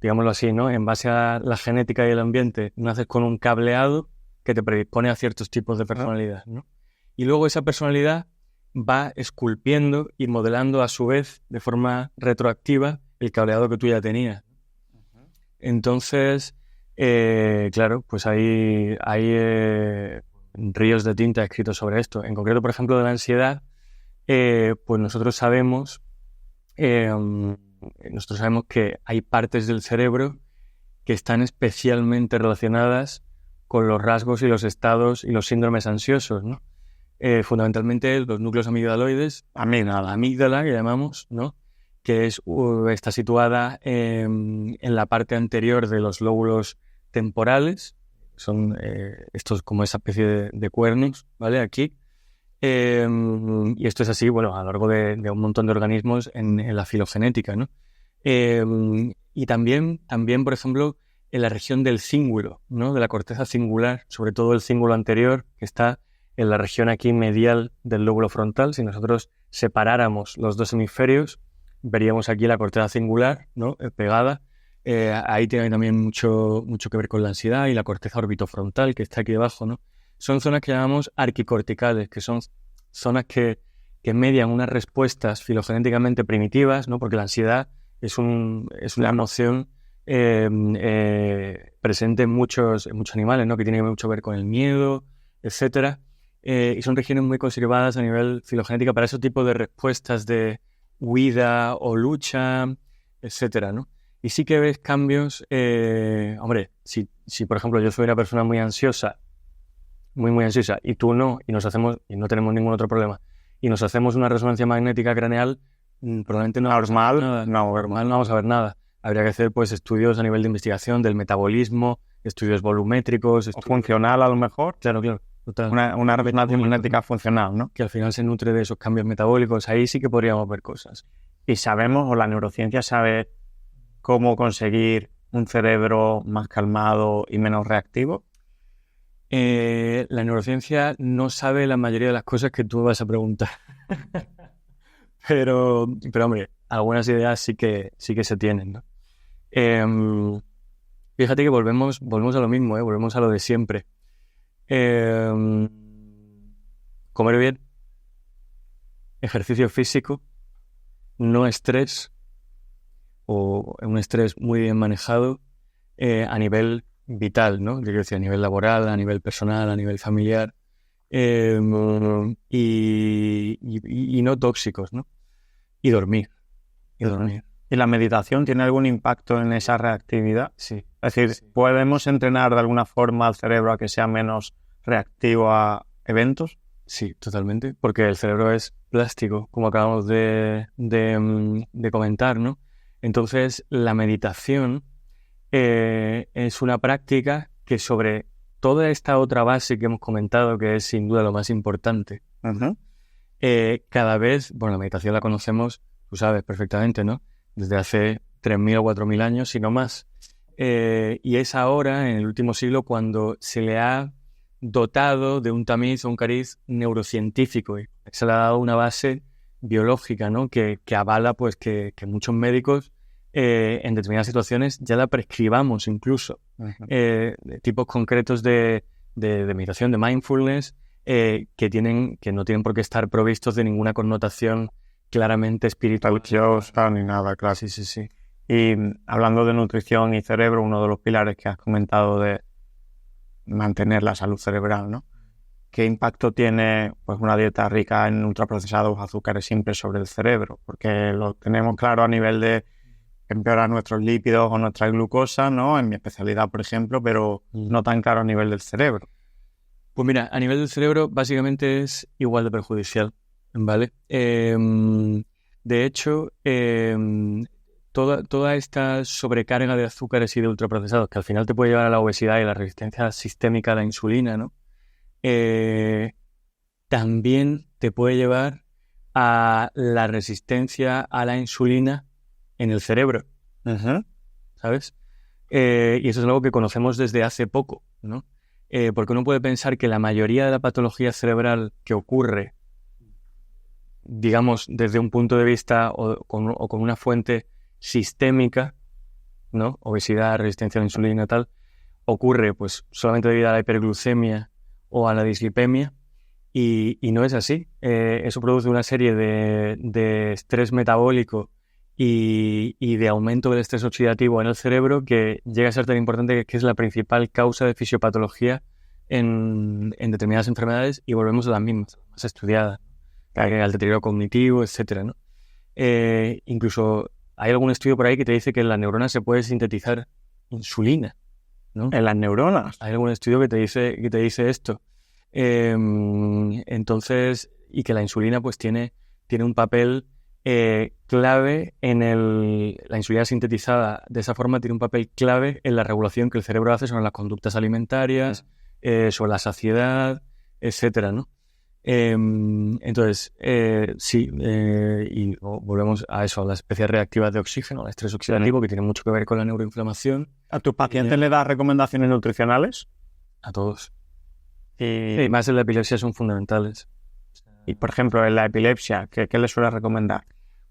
digámoslo así, ¿no? En base a la genética y el ambiente, naces con un cableado que te predispone a ciertos tipos de personalidad, ¿no? Y luego esa personalidad va esculpiendo y modelando a su vez, de forma retroactiva, el cableado que tú ya tenías. Entonces, claro, pues hay ríos de tinta escritos sobre esto. En concreto, por ejemplo, de la ansiedad, pues nosotros sabemos que hay partes del cerebro que están especialmente relacionadas con los rasgos y los estados y los síndromes ansiosos, ¿no? Fundamentalmente los núcleos amigdaloides, la amígdala que llamamos, ¿no? que está situada en la parte anterior de los lóbulos temporales. Son estos como esa especie de cuernos, ¿vale? Aquí. Y esto es así, bueno, a lo largo de un montón de organismos en la filogenética, ¿no? Y también, por ejemplo, en la región del cíngulo, ¿no? De la corteza cingular, sobre todo el cíngulo anterior, que está en la región aquí medial del lóbulo frontal. Si nosotros separáramos los dos hemisferios, veríamos aquí la corteza cingular, ¿no? Pegada. Ahí tiene también mucho que ver con la ansiedad, y la corteza orbitofrontal, que está aquí debajo, ¿no? Son zonas que llamamos arquicorticales, que son zonas que median unas respuestas filogenéticamente primitivas, ¿no? Porque la ansiedad es una emoción presente en muchos animales, ¿no? Que tiene mucho que ver con el miedo, etcétera. Y son regiones muy conservadas a nivel filogenético para ese tipo de respuestas de huida o lucha, etcétera, ¿no? Y sí que ves cambios, hombre, si por ejemplo yo soy una persona muy ansiosa, muy ansiosa, y tú no, y no tenemos ningún otro problema, y nos hacemos una resonancia magnética craneal, probablemente no vamos a ver nada. Habría que hacer pues estudios a nivel de investigación del metabolismo, estudios volumétricos, o funcional a lo mejor. Claro, total. Una resonancia magnética funcional, ¿no? Que al final se nutre de esos cambios metabólicos. Ahí sí que podríamos ver cosas. Y sabemos, o la neurociencia sabe cómo conseguir un cerebro más calmado y menos reactivo. La neurociencia no sabe la mayoría de las cosas que tú vas a preguntar. pero hombre, algunas ideas sí que se tienen, ¿no? Fíjate que volvemos a lo mismo, volvemos a lo de siempre. Comer bien, ejercicio físico, no estrés, o un estrés muy bien manejado a nivel vital, ¿no? Quiero decir, a nivel laboral, a nivel personal, a nivel familiar, y no tóxicos, ¿no? Y dormir. ¿Y la meditación tiene algún impacto en esa reactividad? Sí. Es decir, sí. ¿podemos entrenar de alguna forma al cerebro a que sea menos reactivo a eventos? Sí, totalmente, porque el cerebro es plástico, como acabamos de comentar, ¿no? Entonces, la meditación es una práctica que sobre toda esta otra base que hemos comentado, que es sin duda lo más importante, cada vez, bueno, la meditación la conocemos, tú sabes perfectamente, ¿no? Desde hace 3.000 o 4.000 años, si no más. Y es ahora, en el último siglo, cuando se le ha dotado de un tamiz o un cariz neurocientífico, y se le ha dado una base biológica, ¿no? Que avala pues que muchos médicos en determinadas situaciones ya la prescribamos incluso. Tipos concretos de meditación, de mindfulness, que no tienen por qué estar provistos de ninguna connotación claramente espiritual. Religiosa ni nada, claro. Sí. Y hablando de nutrición y cerebro, uno de los pilares que has comentado de mantener la salud cerebral, ¿no? ¿Qué impacto tiene pues una dieta rica en ultraprocesados azúcares simples sobre el cerebro? Porque lo tenemos claro a nivel de empeorar nuestros lípidos o nuestra glucosa, ¿no? En mi especialidad, por ejemplo, pero no tan claro a nivel del cerebro. Pues mira, a nivel del cerebro básicamente es igual de perjudicial, ¿vale? De hecho, toda esta sobrecarga de azúcares y de ultraprocesados, que al final te puede llevar a la obesidad y la resistencia sistémica a la insulina, ¿no? También te puede llevar a la resistencia a la insulina en el cerebro, ¿sabes? Y eso es algo que conocemos desde hace poco, ¿no? Porque uno puede pensar que la mayoría de la patología cerebral que ocurre, digamos, desde un punto de vista o con una fuente sistémica, ¿no? Obesidad, resistencia a la insulina, tal, ocurre pues solamente debido a la hiperglucemia o a la dislipemia, y no es así. Eso produce una serie de estrés metabólico y de aumento del estrés oxidativo en el cerebro, que llega a ser tan importante que es la principal causa de fisiopatología en determinadas enfermedades, y volvemos a las mismas, más estudiadas, al deterioro cognitivo, etcétera, ¿no? Incluso hay algún estudio por ahí que te dice que en las neuronas se puede sintetizar insulina, ¿no? ¿En las neuronas? Hay algún estudio que te dice esto. Entonces, y que la insulina pues tiene un papel clave en la insulina sintetizada. De esa forma tiene un papel clave en la regulación que el cerebro hace sobre las conductas alimentarias, sobre la saciedad, etcétera, ¿no? Entonces, sí, y volvemos a eso, a las especies reactivas de oxígeno, al estrés oxidativo, que tiene mucho que ver con la neuroinflamación. ¿A tus pacientes le das recomendaciones nutricionales? A todos. Y más en la epilepsia son fundamentales. Y, por ejemplo, en la epilepsia, ¿qué le sueles recomendar?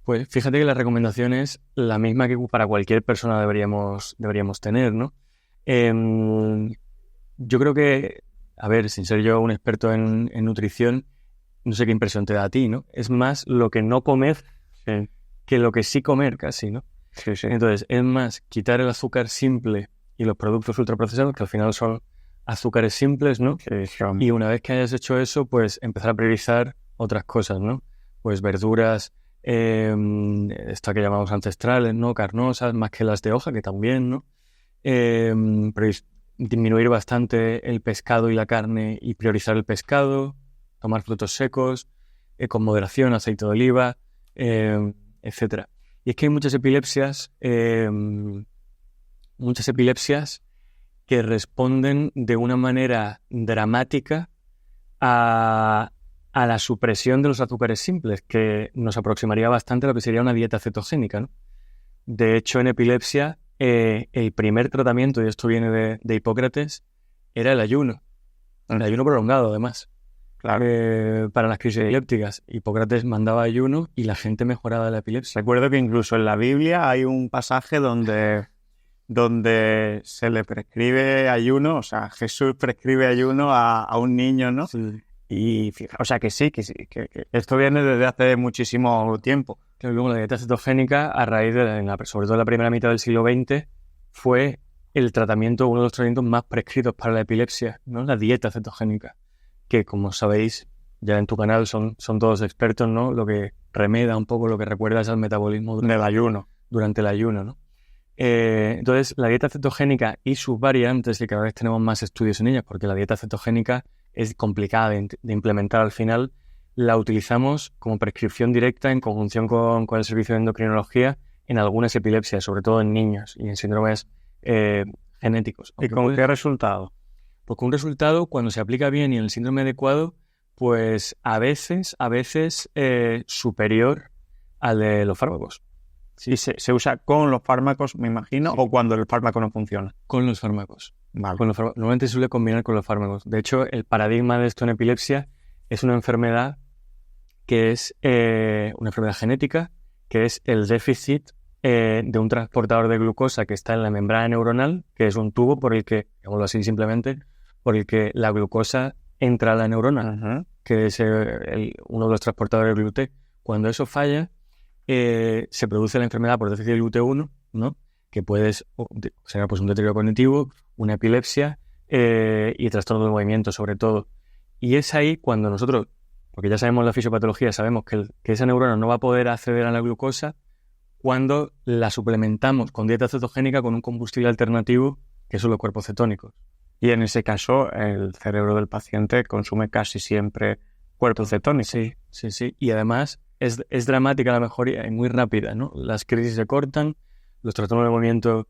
Pues fíjate que la recomendación es la misma que para cualquier persona deberíamos tener, ¿no? Yo creo que, a ver, sin ser yo un experto en nutrición, no sé qué impresión te da a ti, ¿no? Es más lo que no comer que lo que sí comer casi, ¿no? Sí. Entonces, es más quitar el azúcar simple y los productos ultraprocesados, que al final son azúcares simples, ¿no? Y una vez que hayas hecho eso, pues empezar a priorizar otras cosas, ¿no? Pues verduras, esta que llamamos ancestrales, ¿no? Carnosas, más que las de hoja, que también, ¿no? Disminuir bastante el pescado y la carne y priorizar el pescado, tomar frutos secos, con moderación, aceite de oliva, etcétera. Y es que hay muchas epilepsias que responden de una manera dramática a la supresión de los azúcares simples, que nos aproximaría bastante a lo que sería una dieta cetogénica, ¿no? De hecho, en epilepsia, el primer tratamiento, y esto viene de Hipócrates, era el ayuno prolongado, además. Claro. Para las crisis epilépticas. Hipócrates mandaba ayuno y la gente mejoraba de la epilepsia. Recuerdo que incluso en la Biblia hay un pasaje donde se le prescribe ayuno, o sea, Jesús prescribe ayuno a un niño, ¿no? Sí. Y o sea, que esto viene desde hace muchísimo tiempo. Claro, luego la dieta cetogénica, a raíz sobre todo en la primera mitad del siglo XX, fue uno de los tratamientos más prescritos para la epilepsia, ¿no? La dieta cetogénica, que como sabéis, ya en tu canal son todos expertos, ¿no? Lo que remeda un poco, lo que recuerda es al metabolismo del ayuno. Durante el ayuno, ¿no? Entonces, la dieta cetogénica y sus variantes, y cada vez tenemos más estudios en ellas, porque la dieta cetogénica es complicada de implementar al final, la utilizamos como prescripción directa en conjunción con el servicio de endocrinología en algunas epilepsias, sobre todo en niños y en síndromes genéticos. ¿Y con qué resultado? Pues con un resultado, cuando se aplica bien y en el síndrome adecuado, pues a veces superior al de los fármacos. Sí, se usa con los fármacos, me imagino, sí. O cuando el fármaco no funciona. Con los fármacos. Vale. Normalmente se suele combinar con los fármacos. De hecho, el paradigma de esto en epilepsia es una enfermedad que es una enfermedad genética, que es el déficit de un transportador de glucosa que está en la membrana neuronal, que es un tubo por el que, digámoslo así simplemente, por el que la glucosa entra a la neurona, que es uno de los transportadores de GLUT. Cuando eso falla, se produce la enfermedad por déficit de GLUT1, ¿no? Que puede ser pues un deterioro cognitivo, una epilepsia y trastorno del movimiento sobre todo. Y es ahí cuando nosotros, porque ya sabemos la fisiopatología, sabemos que esa neurona no va a poder acceder a la glucosa, cuando la suplementamos con dieta cetogénica con un combustible alternativo, que son los cuerpos cetónicos. Y en ese caso, el cerebro del paciente consume casi siempre cuerpos cetónicos. Sí. Y además es dramática la mejoría y muy rápida, ¿no? Las crisis se cortan, los trastornos de movimiento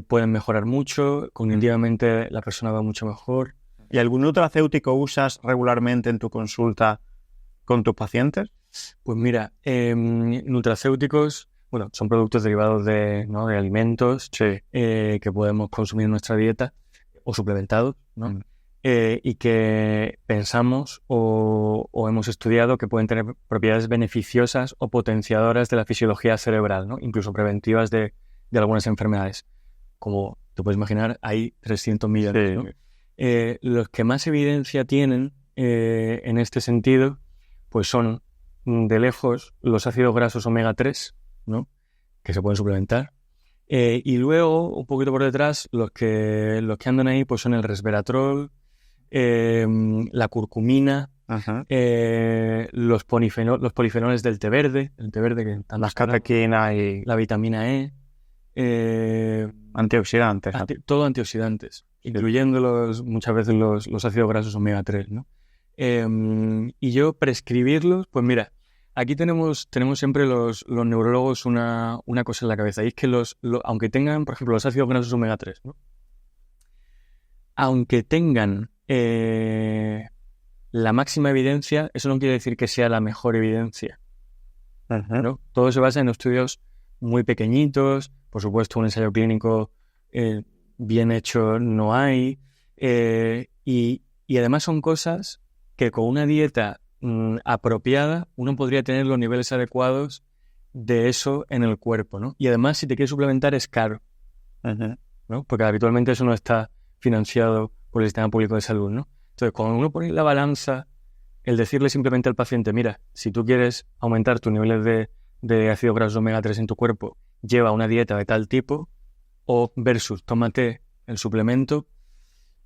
pueden mejorar mucho, cognitivamente la persona va mucho mejor. ¿Y algún nutracéutico usas regularmente en tu consulta con tus pacientes? Pues mira, nutracéuticos, bueno, son productos derivados de alimentos que podemos consumir en nuestra dieta o suplementados, ¿no? Y que pensamos o hemos estudiado que pueden tener propiedades beneficiosas o potenciadoras de la fisiología cerebral, ¿no? Incluso preventivas de algunas enfermedades. Como te puedes imaginar, hay 300 millones. ¿No? Los que más evidencia tienen en este sentido, pues son de lejos los ácidos grasos omega 3, ¿no? Que se pueden suplementar. Y luego, un poquito por detrás, los que andan ahí pues son el resveratrol, la curcumina, los polifenoles del té verde, que las catequinas y la vitamina E, antioxidantes. Todo antioxidantes, incluyendo muchas veces los ácidos grasos omega 3, ¿no? Y yo prescribirlos, pues mira, Aquí tenemos siempre los neurólogos una cosa en la cabeza, y es que aunque tengan, por ejemplo, los ácidos grasos omega 3, ¿no? Aunque tengan la máxima evidencia, eso no quiere decir que sea la mejor evidencia, ¿no? Todo se basa en estudios muy pequeñitos, por supuesto un ensayo clínico bien hecho no hay, y además son cosas que con una dieta apropiada uno podría tener los niveles adecuados de eso en el cuerpo, ¿no? Y además si te quieres suplementar es caro, ¿no? Porque habitualmente eso no está financiado por el sistema público de salud, ¿no? Entonces, cuando uno pone en la balanza el decirle simplemente al paciente, mira, si tú quieres aumentar tus niveles de ácidos grasos omega 3 en tu cuerpo, lleva una dieta de tal tipo, o versus tómate el suplemento,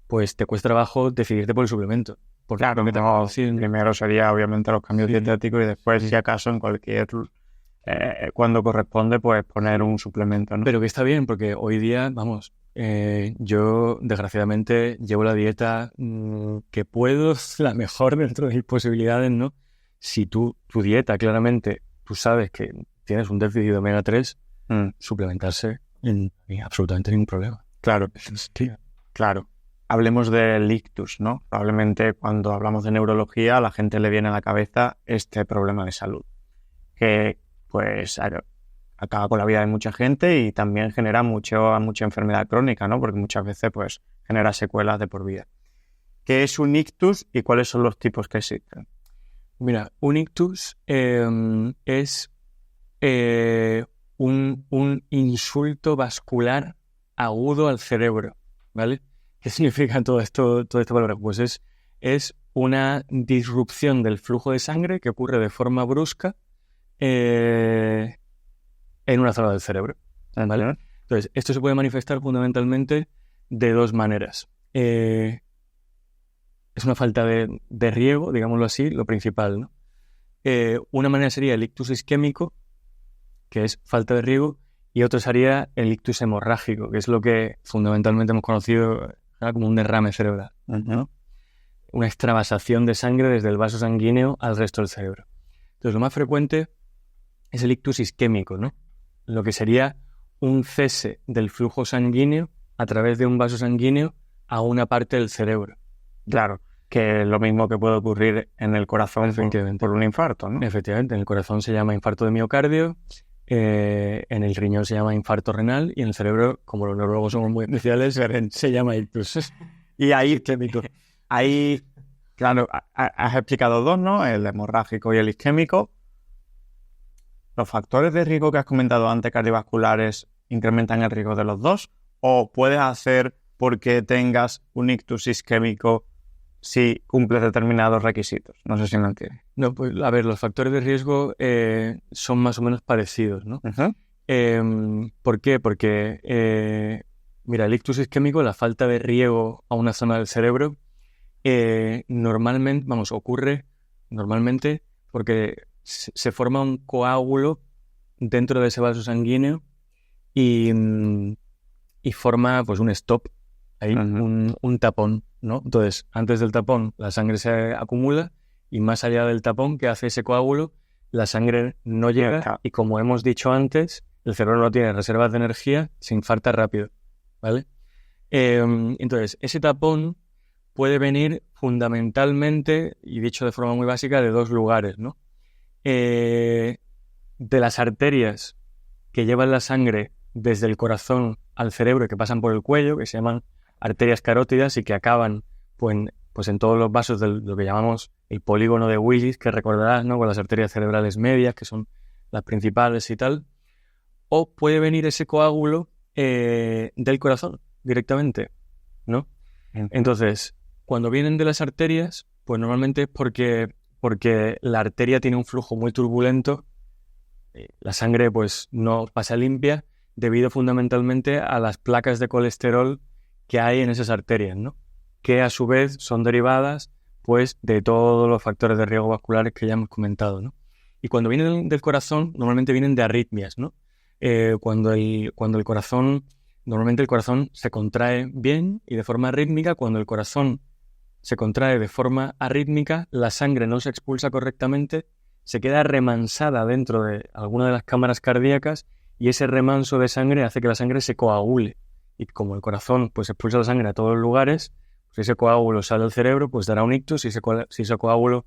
pues te cuesta trabajo decidirte por el suplemento. Claro, primero sería obviamente los cambios dietéticos y después, si acaso, en cualquier... cuando corresponde, pues poner un suplemento, ¿no? Pero que está bien, porque hoy día, vamos, yo desgraciadamente llevo la dieta que puedo, la mejor dentro de mis posibilidades, ¿no? Si tu dieta, claramente, tú sabes que tienes un déficit de omega 3, suplementarse absolutamente ningún problema. Claro, claro. Hablemos del ictus, ¿no? Probablemente cuando hablamos de neurología a la gente le viene a la cabeza este problema de salud, que pues acaba con la vida de mucha gente y también genera mucha enfermedad crónica, ¿no? Porque muchas veces pues genera secuelas de por vida. ¿Qué es un ictus y cuáles son los tipos que existen? Mira, un ictus es un insulto vascular agudo al cerebro, ¿vale? ¿Qué significa todo esto palabra? Pues es una disrupción del flujo de sangre que ocurre de forma brusca en una zona del cerebro, ¿vale? Entonces, esto se puede manifestar fundamentalmente de dos maneras. Es una falta de riego, digámoslo así, lo principal, ¿no? Una manera sería el ictus isquémico, que es falta de riego, y otra sería el ictus hemorrágico, que es lo que fundamentalmente hemos conocido como un derrame cerebral, ¿no? Una extravasación de sangre desde el vaso sanguíneo al resto del cerebro. Entonces, lo más frecuente es el ictus isquémico, ¿no? Lo que sería un cese del flujo sanguíneo a través de un vaso sanguíneo a una parte del cerebro. Claro, que es lo mismo que puede ocurrir en el corazón por un infarto, ¿no? Efectivamente, en el corazón se llama infarto de miocardio, en el riñón se llama infarto renal y en el cerebro, como los neurólogos somos muy especiales, se llama ictus. Y ahí, claro, has explicado dos, ¿no? El hemorrágico y el isquémico. ¿Los factores de riesgo que has comentado antes, cardiovasculares, incrementan el riesgo de los dos? ¿O puedes hacer porque tengas un ictus isquémico si cumples determinados requisitos? No sé si me entiendes. No, pues a ver, los factores de riesgo son más o menos parecidos, ¿no? ¿Por qué? Porque, mira, el ictus isquémico, la falta de riego a una zona del cerebro, ocurre normalmente porque se forma un coágulo dentro de ese vaso sanguíneo y forma pues un stop, ahí, un tapón, ¿no? Entonces, antes del tapón la sangre se acumula y más allá del tapón que hace ese coágulo, la sangre no llega y como hemos dicho antes, el cerebro no tiene reservas de energía, se infarta rápido, ¿vale? Entonces, ese tapón puede venir fundamentalmente, y dicho de forma muy básica, de dos lugares, ¿no? De las arterias que llevan la sangre desde el corazón al cerebro y que pasan por el cuello, que se llaman arterias carótidas y que acaban pues en todos los vasos de lo que llamamos el polígono de Willis, que recordarás, ¿no? Con las arterias cerebrales medias, que son las principales y tal. O puede venir ese coágulo del corazón directamente, ¿no? Entonces, cuando vienen de las arterias, pues normalmente es porque la arteria tiene un flujo muy turbulento, la sangre pues no pasa limpia debido fundamentalmente a las placas de colesterol que hay en esas arterias, ¿no? Que a su vez son derivadas pues de todos los factores de riesgo vasculares que ya hemos comentado, ¿no? Y cuando vienen del corazón, normalmente vienen de arritmias, ¿no? Normalmente el corazón se contrae bien y de forma rítmica. Cuando el corazón se contrae de forma arrítmica, la sangre no se expulsa correctamente se queda remansada dentro de alguna de las cámaras cardíacas y ese remanso de sangre hace que la sangre se coagule. Y como el corazón pues expulsa la sangre a todos los lugares, si ese coágulo sale al cerebro, pues dará un ictus. Si ese coágulo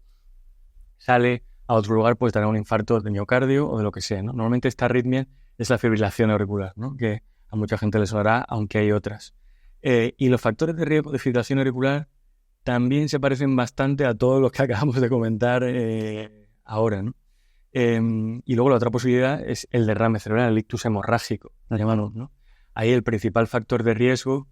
sale a otro lugar, pues dará un infarto de miocardio o de lo que sea, ¿no? Normalmente esta arritmia es la fibrilación auricular, ¿no? Que a mucha gente le sonará, aunque hay otras. Y los factores de riesgo de fibrilación auricular también se parecen bastante a todos los que acabamos de comentar ahora, ¿no? Y luego la otra posibilidad es el derrame cerebral, el ictus hemorrágico, lo llamamos, ¿no? Ahí el principal factor de riesgo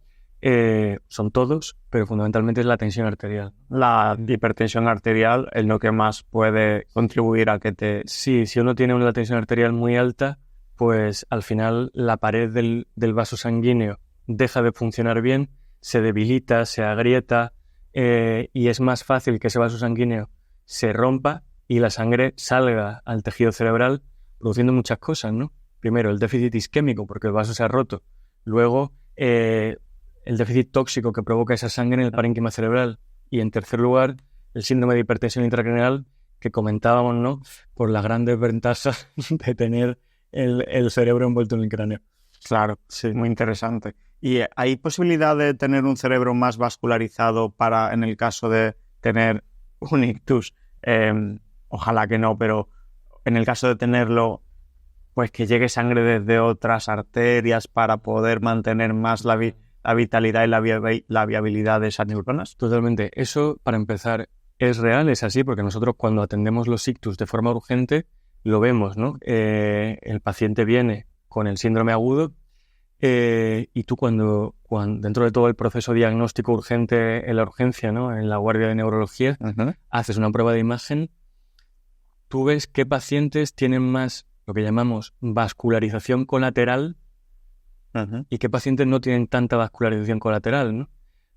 son todos, pero fundamentalmente es la tensión arterial. La hipertensión arterial es lo que más puede contribuir a que te... Sí, si uno tiene una tensión arterial muy alta, pues al final la pared del vaso sanguíneo deja de funcionar bien, se debilita, se agrieta y es más fácil que ese vaso sanguíneo se rompa y la sangre salga al tejido cerebral produciendo muchas cosas, ¿no? Primero, el déficit isquémico, porque el vaso se ha roto. Luego, el déficit tóxico que provoca esa sangre en el parénquima cerebral. Y en tercer lugar, el síndrome de hipertensión intracraneal que comentábamos, ¿no? Por las grandes ventajas de tener el cerebro envuelto en el cráneo. Claro, sí, muy interesante. ¿Y hay posibilidad de tener un cerebro más vascularizado para, en el caso de tener un ictus? Ojalá que no, pero en el caso de tenerlo, pues que llegue sangre desde otras arterias para poder mantener más la vitalidad y la viabilidad de esas neuronas. Totalmente. Eso, para empezar, es real, es así, porque nosotros cuando atendemos los ictus de forma urgente, lo vemos, ¿no? El paciente viene con el síndrome agudo y tú cuando dentro de todo el proceso diagnóstico urgente en la urgencia, ¿no? En la guardia de neurología, haces una prueba de imagen, tú ves qué pacientes tienen más lo que llamamos vascularización colateral y qué pacientes no tienen tanta vascularización colateral, ¿no?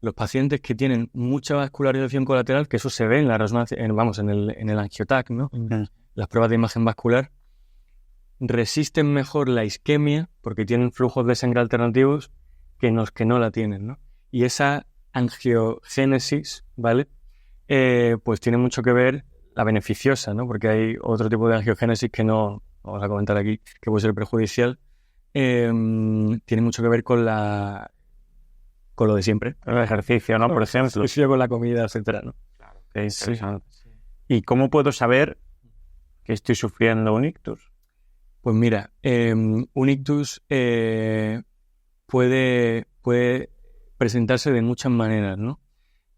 Los pacientes que tienen mucha vascularización colateral, que eso se ve en la resonancia, en el angiotac, ¿no? Las pruebas de imagen vascular, resisten mejor la isquemia porque tienen flujos de sangre alternativos que los que no la tienen, ¿no? Y esa angiogénesis, ¿vale? Pues tiene mucho que ver la beneficiosa, ¿no? Porque hay otro tipo de angiogénesis que no vamos a comentar aquí, que puede ser perjudicial. Tiene mucho que ver con lo de siempre. El ejercicio, ¿no? Por ejemplo. Con la comida, etcétera, ¿no? Claro, qué interesante. Sí. ¿Y cómo puedo saber que estoy sufriendo un ictus? Pues mira, un ictus puede presentarse de muchas maneras, ¿no?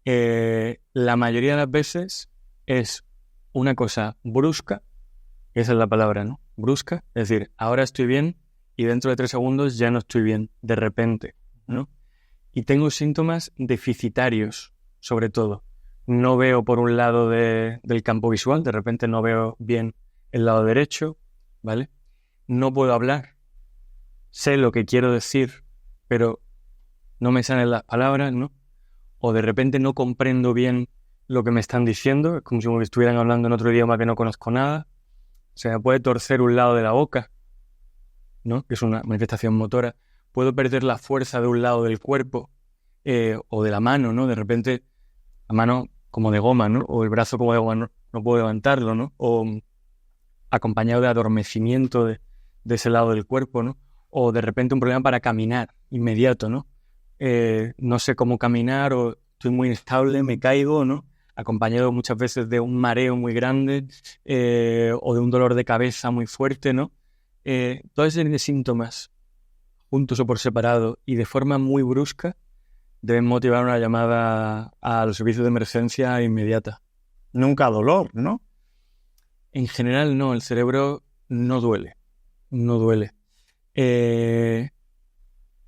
La mayoría de las veces es una cosa brusca, esa es la palabra, ¿no? Brusca, es decir, ahora estoy bien y dentro de 3 segundos ya no estoy bien, de repente, ¿no? Y tengo síntomas deficitarios, sobre todo. No veo por un lado del campo visual, de repente no veo bien el lado derecho, ¿vale? No puedo hablar, sé lo que quiero decir, pero no me salen las palabras, ¿no? O de repente no comprendo bien lo que me están diciendo, es como si me estuvieran hablando en otro idioma que no conozco nada. Se me puede torcer un lado de la boca, ¿no? Que es una manifestación motora. Puedo perder la fuerza de un lado del cuerpo o de la mano, ¿no? De repente la mano como de goma, ¿no? O el brazo como de goma, no puedo levantarlo, ¿no? O acompañado de adormecimiento de ese lado del cuerpo, ¿no? O de repente un problema para caminar inmediato, ¿no? No sé cómo caminar o estoy muy inestable, me caigo, ¿no? Acompañado muchas veces de un mareo muy grande o de un dolor de cabeza muy fuerte, ¿no? Toda esa serie de síntomas, juntos o por separado y de forma muy brusca, deben motivar una llamada a los servicios de emergencia inmediata. Nunca dolor, ¿no? En general no, el cerebro no duele.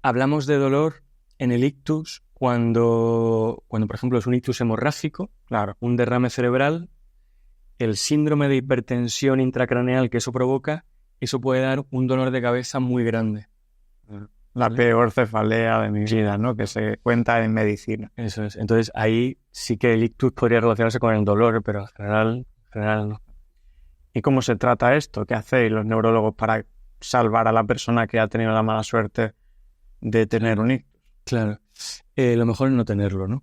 Hablamos de dolor en el ictus cuando por ejemplo es un ictus hemorrágico, claro, un derrame cerebral, el síndrome de hipertensión intracraneal que eso provoca, eso puede dar un dolor de cabeza muy grande. La peor cefalea de mi vida, ¿no? Que se cuenta en medicina. Eso es. Entonces ahí sí que el ictus podría relacionarse con el dolor, pero en general no. ¿Y cómo se trata esto? ¿Qué hacéis los neurólogos para salvar a la persona que ha tenido la mala suerte de tener un ictus? Claro. Lo mejor es no tenerlo, ¿no?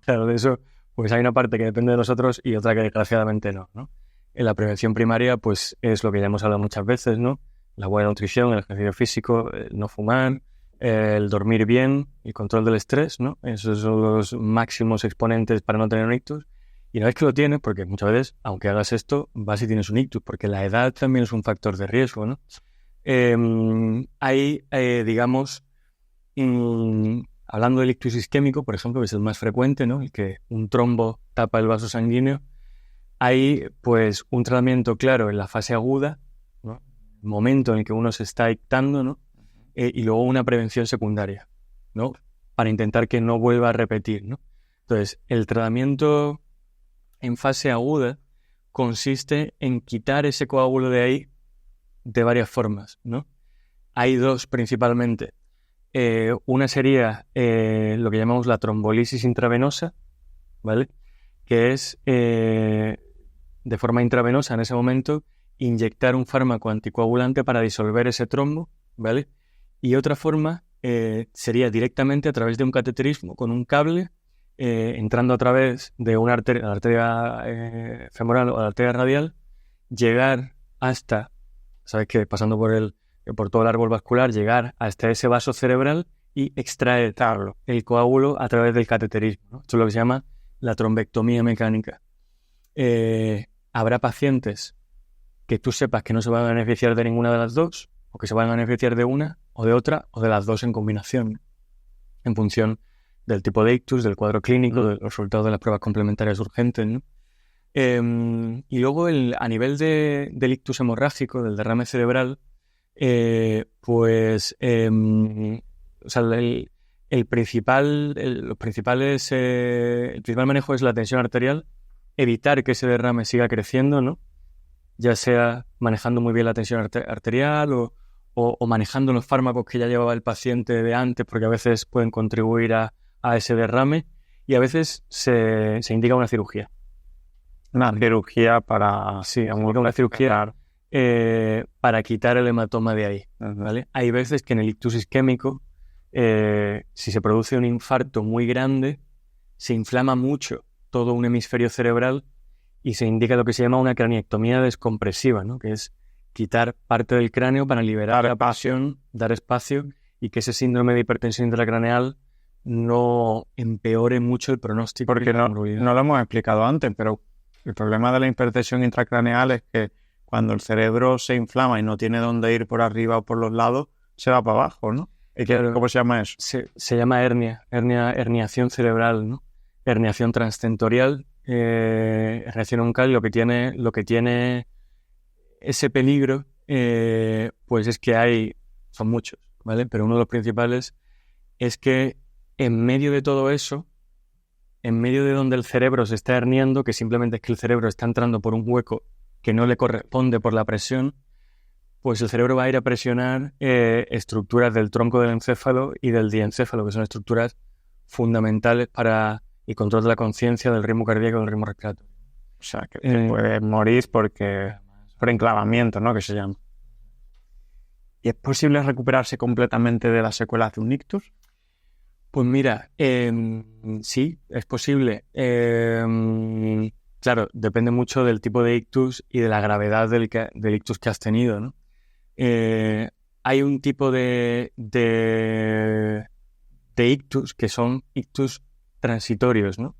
Claro, de eso pues hay una parte que depende de nosotros y otra que desgraciadamente no, ¿no? En la prevención primaria, pues es lo que ya hemos hablado muchas veces, ¿no? La buena nutrición, el ejercicio físico, el no fumar, el dormir bien, el control del estrés, ¿no? Esos son los máximos exponentes para no tener un ictus. Y una vez que lo tienes, porque muchas veces, aunque hagas esto, vas y tienes un ictus, porque la edad también es un factor de riesgo, ¿no? Digamos, hablando del ictus isquémico, por ejemplo, que es el más frecuente, ¿no? El que un trombo tapa el vaso sanguíneo. Hay, pues, un tratamiento claro en la fase aguda, ¿no? El momento en el que uno se está ictando, ¿no? Y luego una prevención secundaria, ¿no? Para intentar que no vuelva a repetir, ¿no? Entonces, el tratamiento en fase aguda consiste en quitar ese coágulo de ahí de varias formas, ¿no? Hay dos principalmente. Una sería lo que llamamos la trombolisis intravenosa, ¿vale? Que es de forma intravenosa en ese momento inyectar un fármaco anticoagulante para disolver ese trombo, ¿vale? Y otra forma sería directamente a través de un cateterismo con un cable entrando a través de una arteria, la arteria femoral o la arteria radial, llegar hasta, ¿sabes qué? Pasando por todo el árbol vascular, llegar hasta ese vaso cerebral y extraer el coágulo a través del cateterismo, ¿no? Esto es lo que se llama la trombectomía mecánica. Habrá pacientes que tú sepas que no se van a beneficiar de ninguna de las dos, o que se van a beneficiar de una o de otra, o de las dos en combinación, en función del tipo de ictus, del cuadro clínico, de los resultados de las pruebas complementarias urgentes, ¿no? Y luego a nivel del ictus hemorrágico, del derrame cerebral, o sea, el principal manejo es la tensión arterial, evitar que ese derrame siga creciendo, ¿no? Ya sea manejando muy bien la tensión arterial o manejando los fármacos que ya llevaba el paciente de antes, porque a veces pueden contribuir a ese derrame, y a veces se indica una cirugía. Una cirugía para... Sí, una cirugía para quitar el hematoma de ahí, ¿vale? Hay veces que en el ictus isquémico, si se produce un infarto muy grande, se inflama mucho todo un hemisferio cerebral y se indica lo que se llama una craniectomía descompresiva, ¿no? Que es quitar parte del cráneo para liberar la presión, dar espacio, y que ese síndrome de hipertensión intracraneal no empeore mucho el pronóstico. Porque no lo hemos explicado antes, pero el problema de la hipertensión intracraneal es que cuando el cerebro se inflama y no tiene dónde ir por arriba o por los lados, se va para abajo, ¿no? Claro, ¿cómo se llama eso? Se llama herniación cerebral, ¿no? Herniación transtentorial, herniación oncal. Lo que tiene ese peligro, pues es que son muchos, ¿vale? Pero uno de los principales es que en medio de todo eso, en medio de donde el cerebro se está herniando, que simplemente es que el cerebro está entrando por un hueco que no le corresponde por la presión, pues el cerebro va a ir a presionar estructuras del tronco del encéfalo y del diencéfalo, que son estructuras fundamentales para el control de la conciencia, del ritmo cardíaco y del ritmo respiratorio. O sea, que puede morir por enclavamiento, ¿no? Que se llama. ¿Y es posible recuperarse completamente de las secuelas de un ictus? Pues mira, sí, es posible. Claro, depende mucho del tipo de ictus y de la gravedad del ictus que has tenido, ¿no? Hay un tipo de ictus que son ictus transitorios, ¿no?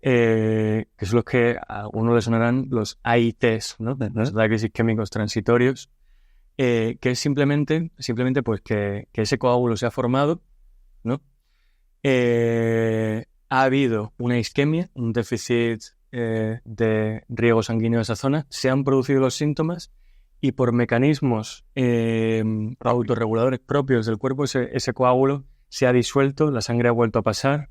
Que son los que a algunos les sonarán los AITs, ¿no? Los ataques isquémicos transitorios, que es simplemente pues que ese coágulo se ha formado, ¿no? Ha habido una isquemia, un déficit de riego sanguíneo de esa zona, se han producido los síntomas y por mecanismos autorreguladores propios del cuerpo ese coágulo se ha disuelto, la sangre ha vuelto a pasar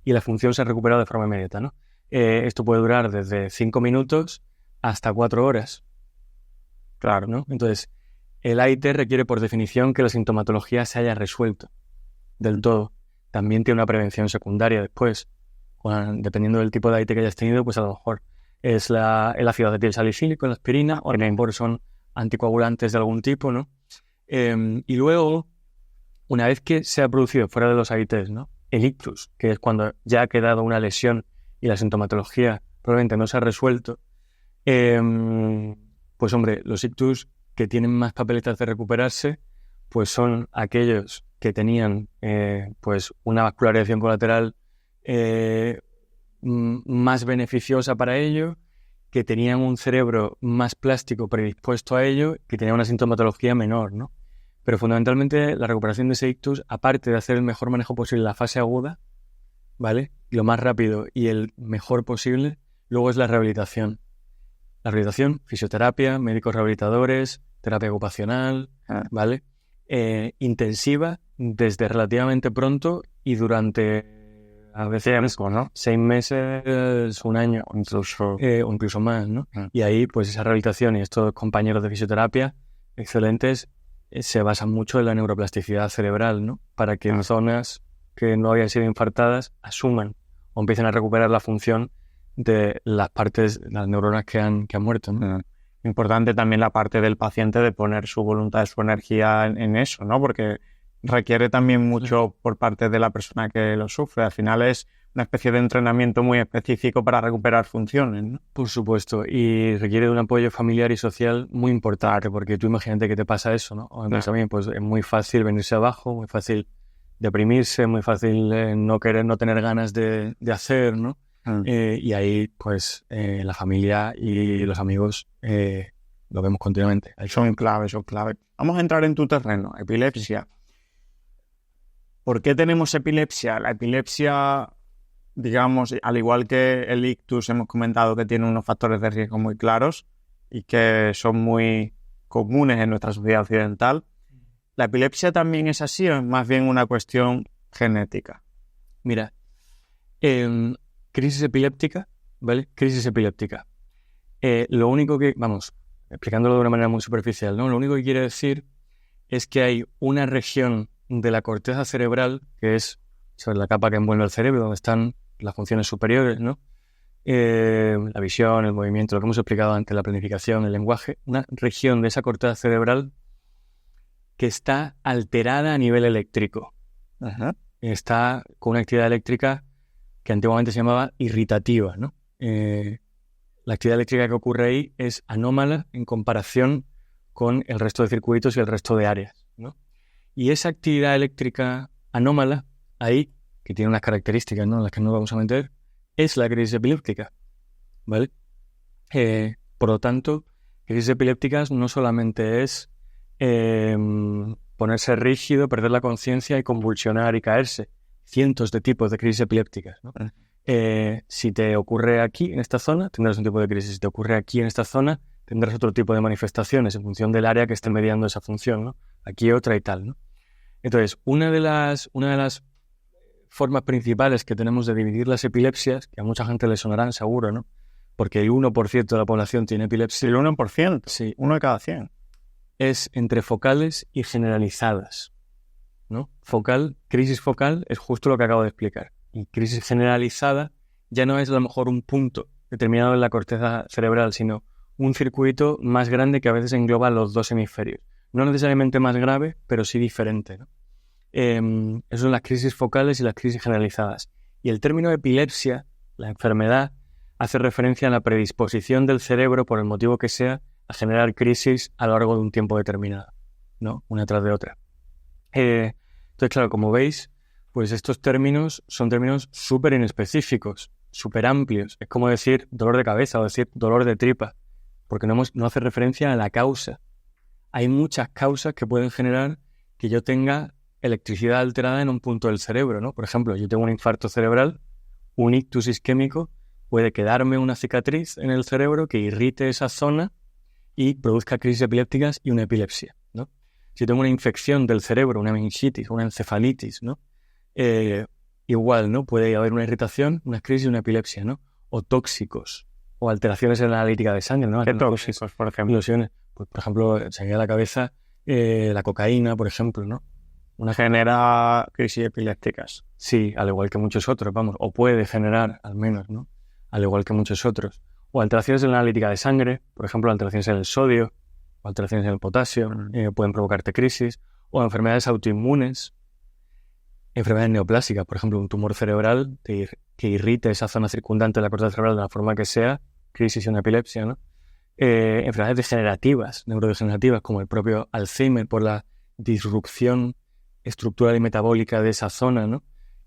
y la función se ha recuperado de forma inmediata, ¿no? Esto puede durar desde 5 minutos hasta 4 horas. Claro, ¿no? Entonces, el AIT requiere por definición que la sintomatología se haya resuelto del todo. También tiene una prevención secundaria después. Dependiendo del tipo de AIT que hayas tenido, pues a lo mejor es el ácido acetilsalicílico, la aspirina, o a lo mejor son anticoagulantes de algún tipo, ¿no? Y luego, una vez que se ha producido fuera de los AITs, ¿no? El ictus, que es cuando ya ha quedado una lesión y la sintomatología probablemente no se ha resuelto, Pues hombre, los ictus que tienen más papeletas de recuperarse, pues son aquellos que tenían pues una vascularización colateral más beneficiosa para ello, que tenían un cerebro más plástico predispuesto a ello, que tenían una sintomatología menor, ¿no? Pero fundamentalmente la recuperación de ese ictus, aparte de hacer el mejor manejo posible en la fase aguda, ¿vale? Lo más rápido y el mejor posible, luego es la rehabilitación. La rehabilitación, fisioterapia, médicos rehabilitadores, terapia ocupacional, ¿vale? Intensiva desde relativamente pronto y durante a veces, ¿no? 6 meses, un año, o incluso más, ¿no? Y ahí, pues esa rehabilitación y estos compañeros de fisioterapia excelentes se basan mucho en la neuroplasticidad cerebral, ¿no? Para que en zonas que no habían sido infartadas asuman o empiecen a recuperar la función de las partes, las neuronas que han muerto, ¿no? Importante también la parte del paciente de poner su voluntad, su energía en eso, ¿no? Porque requiere también mucho por parte de la persona que lo sufre. Al final es una especie de entrenamiento muy específico para recuperar funciones, ¿no? Por supuesto, y requiere de un apoyo familiar y social muy importante, porque tú imagínate que te pasa eso, ¿no? O también, pues es muy fácil venirse abajo, muy fácil deprimirse, muy fácil no tener ganas de hacer, ¿no? Y ahí, pues, la familia y los amigos lo vemos continuamente. Son clave. Vamos a entrar en tu terreno, epilepsia. ¿Por qué tenemos epilepsia? La epilepsia, digamos, al igual que el ictus, hemos comentado que tiene unos factores de riesgo muy claros y que son muy comunes en nuestra sociedad occidental. ¿La epilepsia también es así o es más bien una cuestión genética? Mira, crisis epiléptica, ¿vale? Crisis epiléptica. Lo único que, explicándolo de una manera muy superficial, ¿no? Lo único que quiere decir es que hay una región de la corteza cerebral, que es sobre la capa que envuelve el cerebro, donde están las funciones superiores, ¿no? La visión, el movimiento, lo que hemos explicado antes, la planificación, el lenguaje, una región de esa corteza cerebral que está alterada a nivel eléctrico. Está con una actividad eléctrica que antiguamente se llamaba irritativa, ¿no? La actividad eléctrica que ocurre ahí es anómala en comparación con el resto de circuitos y el resto de áreas, ¿no? Y esa actividad eléctrica anómala, ahí, que tiene unas características, ¿no?, en las que no vamos a meter, es la crisis epiléptica, ¿vale? Por lo tanto, crisis epilépticas no solamente es ponerse rígido, perder la conciencia y convulsionar y caerse. Cientos de tipos de crisis epilépticas, ¿no? Si te ocurre aquí, en esta zona, tendrás un tipo de crisis. Si te ocurre aquí, en esta zona, tendrás otro tipo de manifestaciones en función del área que esté mediando esa función, ¿no? Aquí otra y tal, ¿no? Entonces, una de las formas principales que tenemos de dividir las epilepsias, que a mucha gente le sonarán seguro, ¿no? Porque el 1% de la población tiene epilepsia. El 1%, sí, 1 de cada 100. Es entre focales y generalizadas, ¿no? Crisis focal es justo lo que acabo de explicar. Y crisis generalizada ya no es a lo mejor un punto determinado en la corteza cerebral, sino un circuito más grande que a veces engloba los dos hemisferios. No necesariamente más grave, pero sí diferente, ¿no? Eso son las crisis focales y las crisis generalizadas. Y el término epilepsia, la enfermedad, hace referencia a la predisposición del cerebro, por el motivo que sea, a generar crisis a lo largo de un tiempo determinado, ¿no? Una tras de otra. Entonces, claro, como veis, pues estos términos son términos súper inespecíficos, súper amplios. Es como decir dolor de cabeza o decir dolor de tripa, porque no hace referencia a la causa. Hay muchas causas que pueden generar que yo tenga electricidad alterada en un punto del cerebro, ¿no? Por ejemplo, yo tengo un infarto cerebral, un ictus isquémico, puede quedarme una cicatriz en el cerebro que irrite esa zona y produzca crisis epilépticas y una epilepsia, ¿no? Si tengo una infección del cerebro, una meningitis, una encefalitis, ¿no? Igual, ¿no? Puede haber una irritación, una crisis y una epilepsia, ¿no? O tóxicos, o alteraciones en la analítica de sangre, ¿no? ¿Qué tóxicos, por ejemplo? Pues, por ejemplo, se me viene a la cabeza la cocaína, por ejemplo, ¿no? Genera crisis epilépticas. Sí, al igual que muchos otros, o puede generar, al menos, ¿no? Al igual que muchos otros. O alteraciones en la analítica de sangre, por ejemplo, alteraciones en el sodio, o alteraciones en el potasio, pueden provocarte crisis, o enfermedades autoinmunes, enfermedades neoplásicas, por ejemplo, un tumor cerebral que irrite esa zona circundante de la corteza cerebral de la forma que sea, crisis y una epilepsia, ¿no? enfermedades degenerativas, neurodegenerativas, como el propio Alzheimer por la disrupción estructural y metabólica de esa zona, ¿no?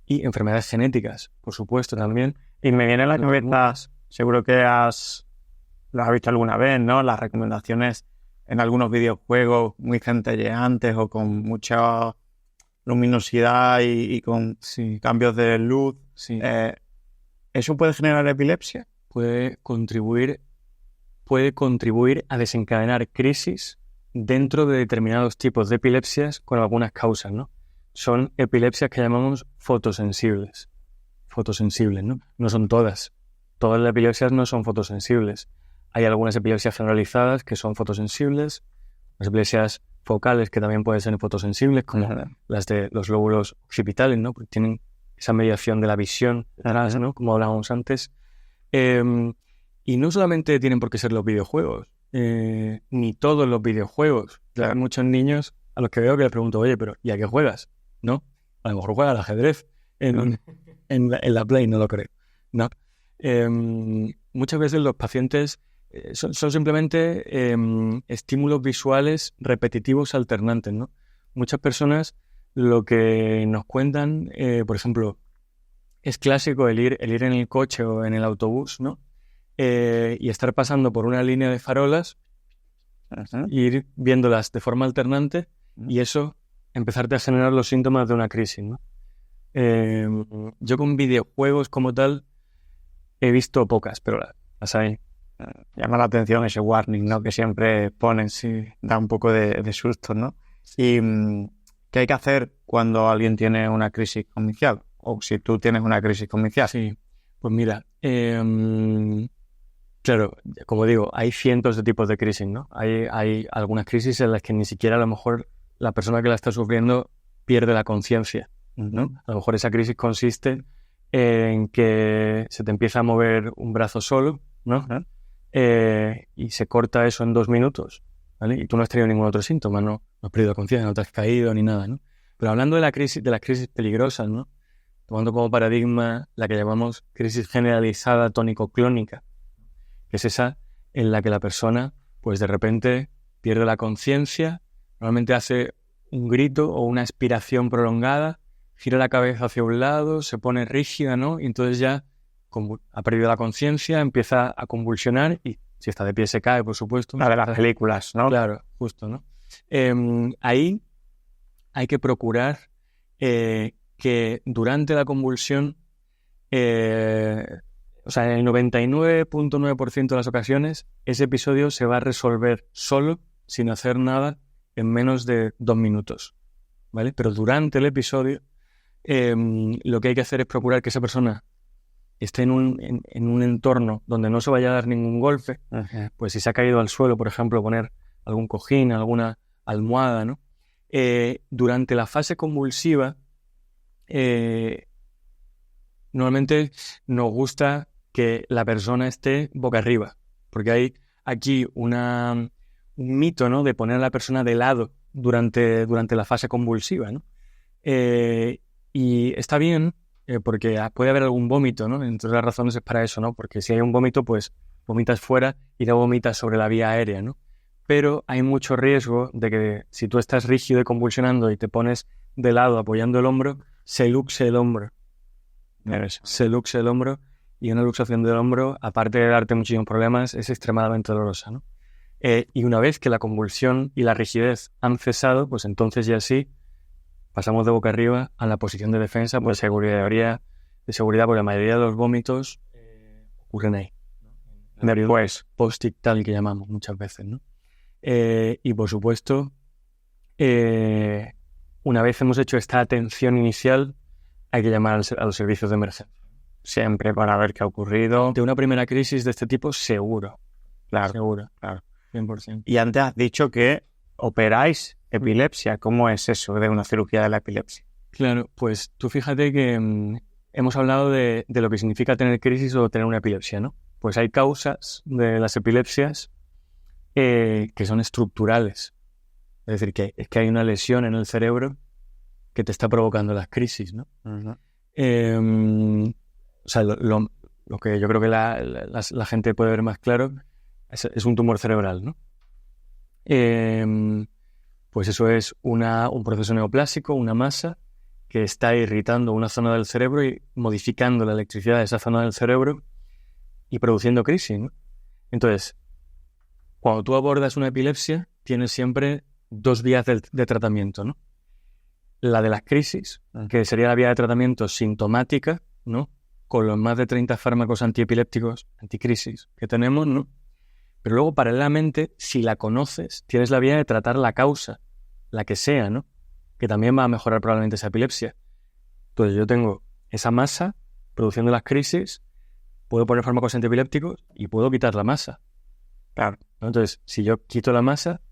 Y enfermedades genéticas, por supuesto, también. Y me viene a la cabeza, seguro que lo has visto alguna vez, ¿no? Las recomendaciones en algunos videojuegos muy centelleantes o con mucha luminosidad y con cambios de luz. Sí. ¿Eso puede generar epilepsia? Puede contribuir a desencadenar crisis dentro de determinados tipos de epilepsias con algunas causas, ¿no? Son epilepsias que llamamos fotosensibles. Fotosensibles, ¿no? No son todas. Todas las epilepsias no son fotosensibles. Hay algunas epilepsias generalizadas que son fotosensibles, las epilepsias focales que también pueden ser fotosensibles, como las de los lóbulos occipitales, ¿no? Porque tienen esa mediación de la visión, ¿no? Como hablábamos antes. Y no solamente tienen por qué ser los videojuegos, ni todos los videojuegos. Hay muchos niños a los que veo que les pregunto, oye, pero ¿y a qué juegas? ¿No? A lo mejor juega al ajedrez en la Play, no lo creo. ¿No? Muchas veces los pacientes son simplemente estímulos visuales repetitivos alternantes, ¿no? Muchas personas lo que nos cuentan, por ejemplo, es clásico el ir en el coche o en el autobús, ¿no? Y estar pasando por una línea de farolas, ir viéndolas de forma alternante y eso empezarte a generar los síntomas de una crisis, ¿no? Yo con videojuegos como tal he visto pocas, pero las hay. Llama la atención ese warning, ¿no? Que siempre ponen, da un poco de susto, ¿no? Y ¿qué hay que hacer cuando alguien tiene una crisis comercial? O si tú tienes una crisis comercial. Sí, pues mira, claro, como digo, hay cientos de tipos de crisis, ¿no? Hay algunas crisis en las que ni siquiera a lo mejor la persona que la está sufriendo pierde la conciencia, ¿no? A lo mejor esa crisis consiste en que se te empieza a mover un brazo solo, ¿no? Y se corta eso en 2 minutos, ¿vale? Y tú no has tenido ningún otro síntoma, no has perdido la conciencia, no te has caído ni nada, ¿no? Pero hablando de las crisis peligrosas, ¿no? Tomando como paradigma la que llamamos crisis generalizada tónico-clónica, que es esa en la que la persona, pues de repente pierde la conciencia, normalmente hace un grito o una expiración prolongada, gira la cabeza hacia un lado, se pone rígida, ¿no? Y entonces ya ha perdido la conciencia, empieza a convulsionar y si está de pie se cae, por supuesto. La de las películas, ¿no? Claro, justo, ¿no? Ahí hay que procurar que durante la convulsión, o sea, en el 99.9% de las ocasiones, ese episodio se va a resolver solo, sin hacer nada, en menos de 2 minutos, ¿vale? Pero durante el episodio, lo que hay que hacer es procurar que esa persona esté en un entorno donde no se vaya a dar ningún golpe. Pues si se ha caído al suelo, por ejemplo, poner algún cojín, alguna almohada, ¿no? Durante la fase convulsiva, normalmente nos gusta que la persona esté boca arriba, porque hay aquí un mito, ¿no? De poner a la persona de lado durante la fase convulsiva, ¿no? Y está bien, porque puede haber algún vómito, ¿no? Entre las razones es para eso, ¿no? Porque si hay un vómito, pues vomitas fuera y no vomitas sobre la vía aérea, ¿no? Pero hay mucho riesgo de que si tú estás rígido y convulsionando y te pones de lado apoyando el hombro, se luxe el hombro. Se luxe el hombro y una luxación del hombro, aparte de darte muchísimos problemas, es extremadamente dolorosa, ¿no? Y una vez que la convulsión y la rigidez han cesado, pues entonces ya sí pasamos de boca arriba a la posición de defensa, pues de seguridad, porque la mayoría de los vómitos ocurren ahí, ¿no? Pues post-ictal que llamamos muchas veces, ¿no? Y por supuesto, una vez hemos hecho esta atención inicial, hay que llamar a los servicios de emergencia. Siempre para ver qué ha ocurrido. De una primera crisis de este tipo, seguro. Claro, seguro. Claro. 100%. Y antes has dicho que operáis epilepsia. ¿Cómo es eso de una cirugía de la epilepsia? Claro, pues tú fíjate que hemos hablado de lo que significa tener crisis o tener una epilepsia, ¿no? Pues hay causas de las epilepsias que son estructurales. Es decir, que es que hay una lesión en el cerebro que te está provocando las crisis, ¿no? O sea, lo que yo creo que la gente puede ver más claro es un tumor cerebral, ¿no? Pues eso es un proceso neoplásico, una masa que está irritando una zona del cerebro y modificando la electricidad de esa zona del cerebro y produciendo crisis, ¿no? Entonces, cuando tú abordas una epilepsia, tienes siempre 2 vías de tratamiento, ¿no? La de las crisis, que sería la vía de tratamiento sintomática, ¿no? Con los más de 30 fármacos antiepilépticos, anticrisis que tenemos, ¿no? Pero luego, paralelamente, si la conoces, tienes la vía de tratar la causa, la que sea, ¿no? Que también va a mejorar probablemente esa epilepsia. Entonces, yo tengo esa masa produciendo las crisis, puedo poner fármacos antiepilépticos y puedo quitar la masa. Claro. ¿No? Entonces, si yo quito la masa,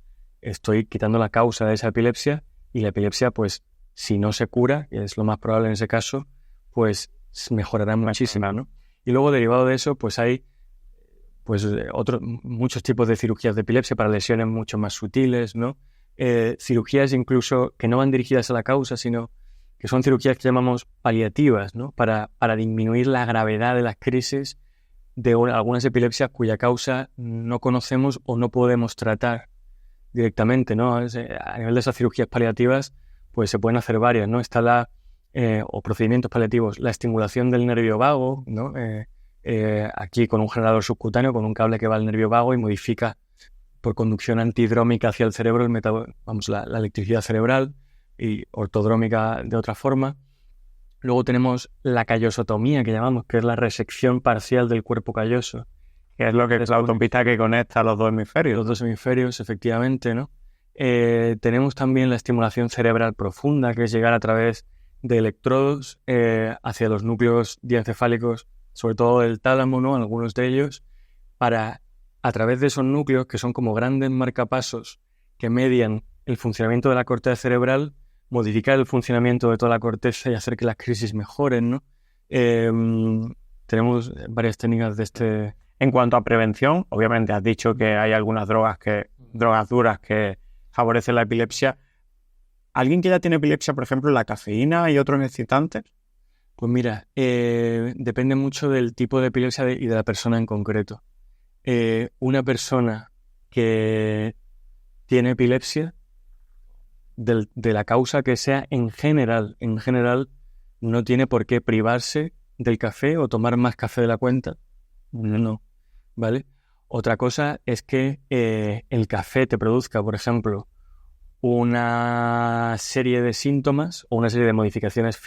estoy quitando la causa de esa epilepsia y la epilepsia, pues, si no se cura, que es lo más probable en ese caso, pues mejorará muchísimo, ¿no? Y luego, derivado de eso, pues hay muchos tipos de cirugías de epilepsia para lesiones mucho más sutiles, ¿no? Cirugías incluso que no van dirigidas a la causa, sino que son cirugías que llamamos paliativas, ¿no? Para disminuir la gravedad de las crisis de algunas epilepsias cuya causa no conocemos o no podemos tratar directamente, ¿no? A nivel de esas cirugías paliativas, pues se pueden hacer varias, ¿no? Está o procedimientos paliativos, la estimulación del nervio vago, ¿no? Aquí con un generador subcutáneo, con un cable que va al nervio vago y modifica por conducción antidrómica hacia el cerebro la electricidad cerebral y ortodrómica de otra forma. Luego tenemos la callosotomía, que llamamos, que es la resección parcial del cuerpo calloso. Que es lo que es la autopista que conecta los 2 hemisferios. Los 2 hemisferios, efectivamente, ¿no? Tenemos también la estimulación cerebral profunda, que es llegar a través de electrodos hacia los núcleos diencefálicos, sobre todo del tálamo, ¿no? Algunos de ellos, para, a través de esos núcleos, que son como grandes marcapasos que median el funcionamiento de la corteza cerebral, modificar el funcionamiento de toda la corteza y hacer que las crisis mejoren, ¿no? Tenemos varias técnicas de este... En cuanto a prevención, obviamente has dicho que hay algunas drogas duras que favorecen la epilepsia. ¿Alguien que ya tiene epilepsia, por ejemplo, la cafeína y otros excitantes? Pues mira, depende mucho del tipo de epilepsia y de la persona en concreto. Una persona que tiene epilepsia, de la causa que sea, en general, no tiene por qué privarse del café o tomar más café de la cuenta. No, ¿vale? Otra cosa es que el café te produzca, por ejemplo, una serie de síntomas o una serie de modificaciones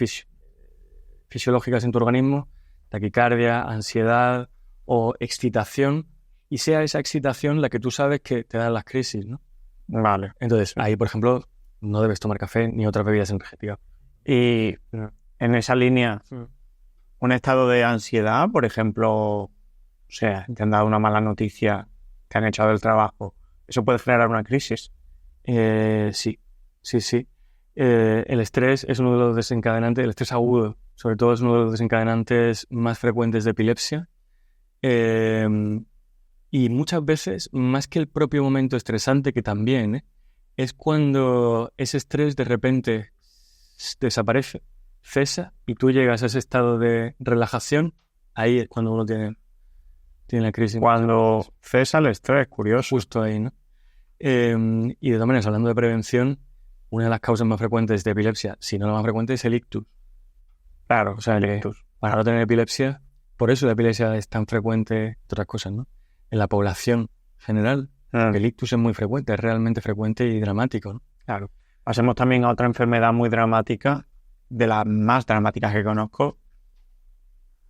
fisiológicas en tu organismo, taquicardia, ansiedad o excitación, y sea esa excitación la que tú sabes que te dan las crisis, ¿no? Vale. Entonces, ahí, por ejemplo, no debes tomar café ni otras bebidas energéticas. Y en esa línea, un estado de ansiedad, por ejemplo, o sea, te han dado una mala noticia, te han echado del trabajo, ¿eso puede generar una crisis? Sí. El estrés es uno de los desencadenantes, el estrés agudo, sobre todo, es uno de los desencadenantes más frecuentes de epilepsia. Y muchas veces, más que el propio momento estresante, que también, es cuando ese estrés de repente desaparece, cesa, y tú llegas a ese estado de relajación. Ahí es cuando uno tiene la crisis. Cuando cesa el estrés, curioso. Justo ahí, ¿no? Y de todas maneras, hablando de prevención, una de las causas más frecuentes de epilepsia, si no la más frecuente, es el ictus. Claro, o sea, el ictus. Para no tener epilepsia, por eso la epilepsia es tan frecuente, otras cosas, ¿no? En la población general, el ictus es muy frecuente, es realmente frecuente y dramático, ¿no? Claro. Pasemos también a otra enfermedad muy dramática, de las más dramáticas que conozco,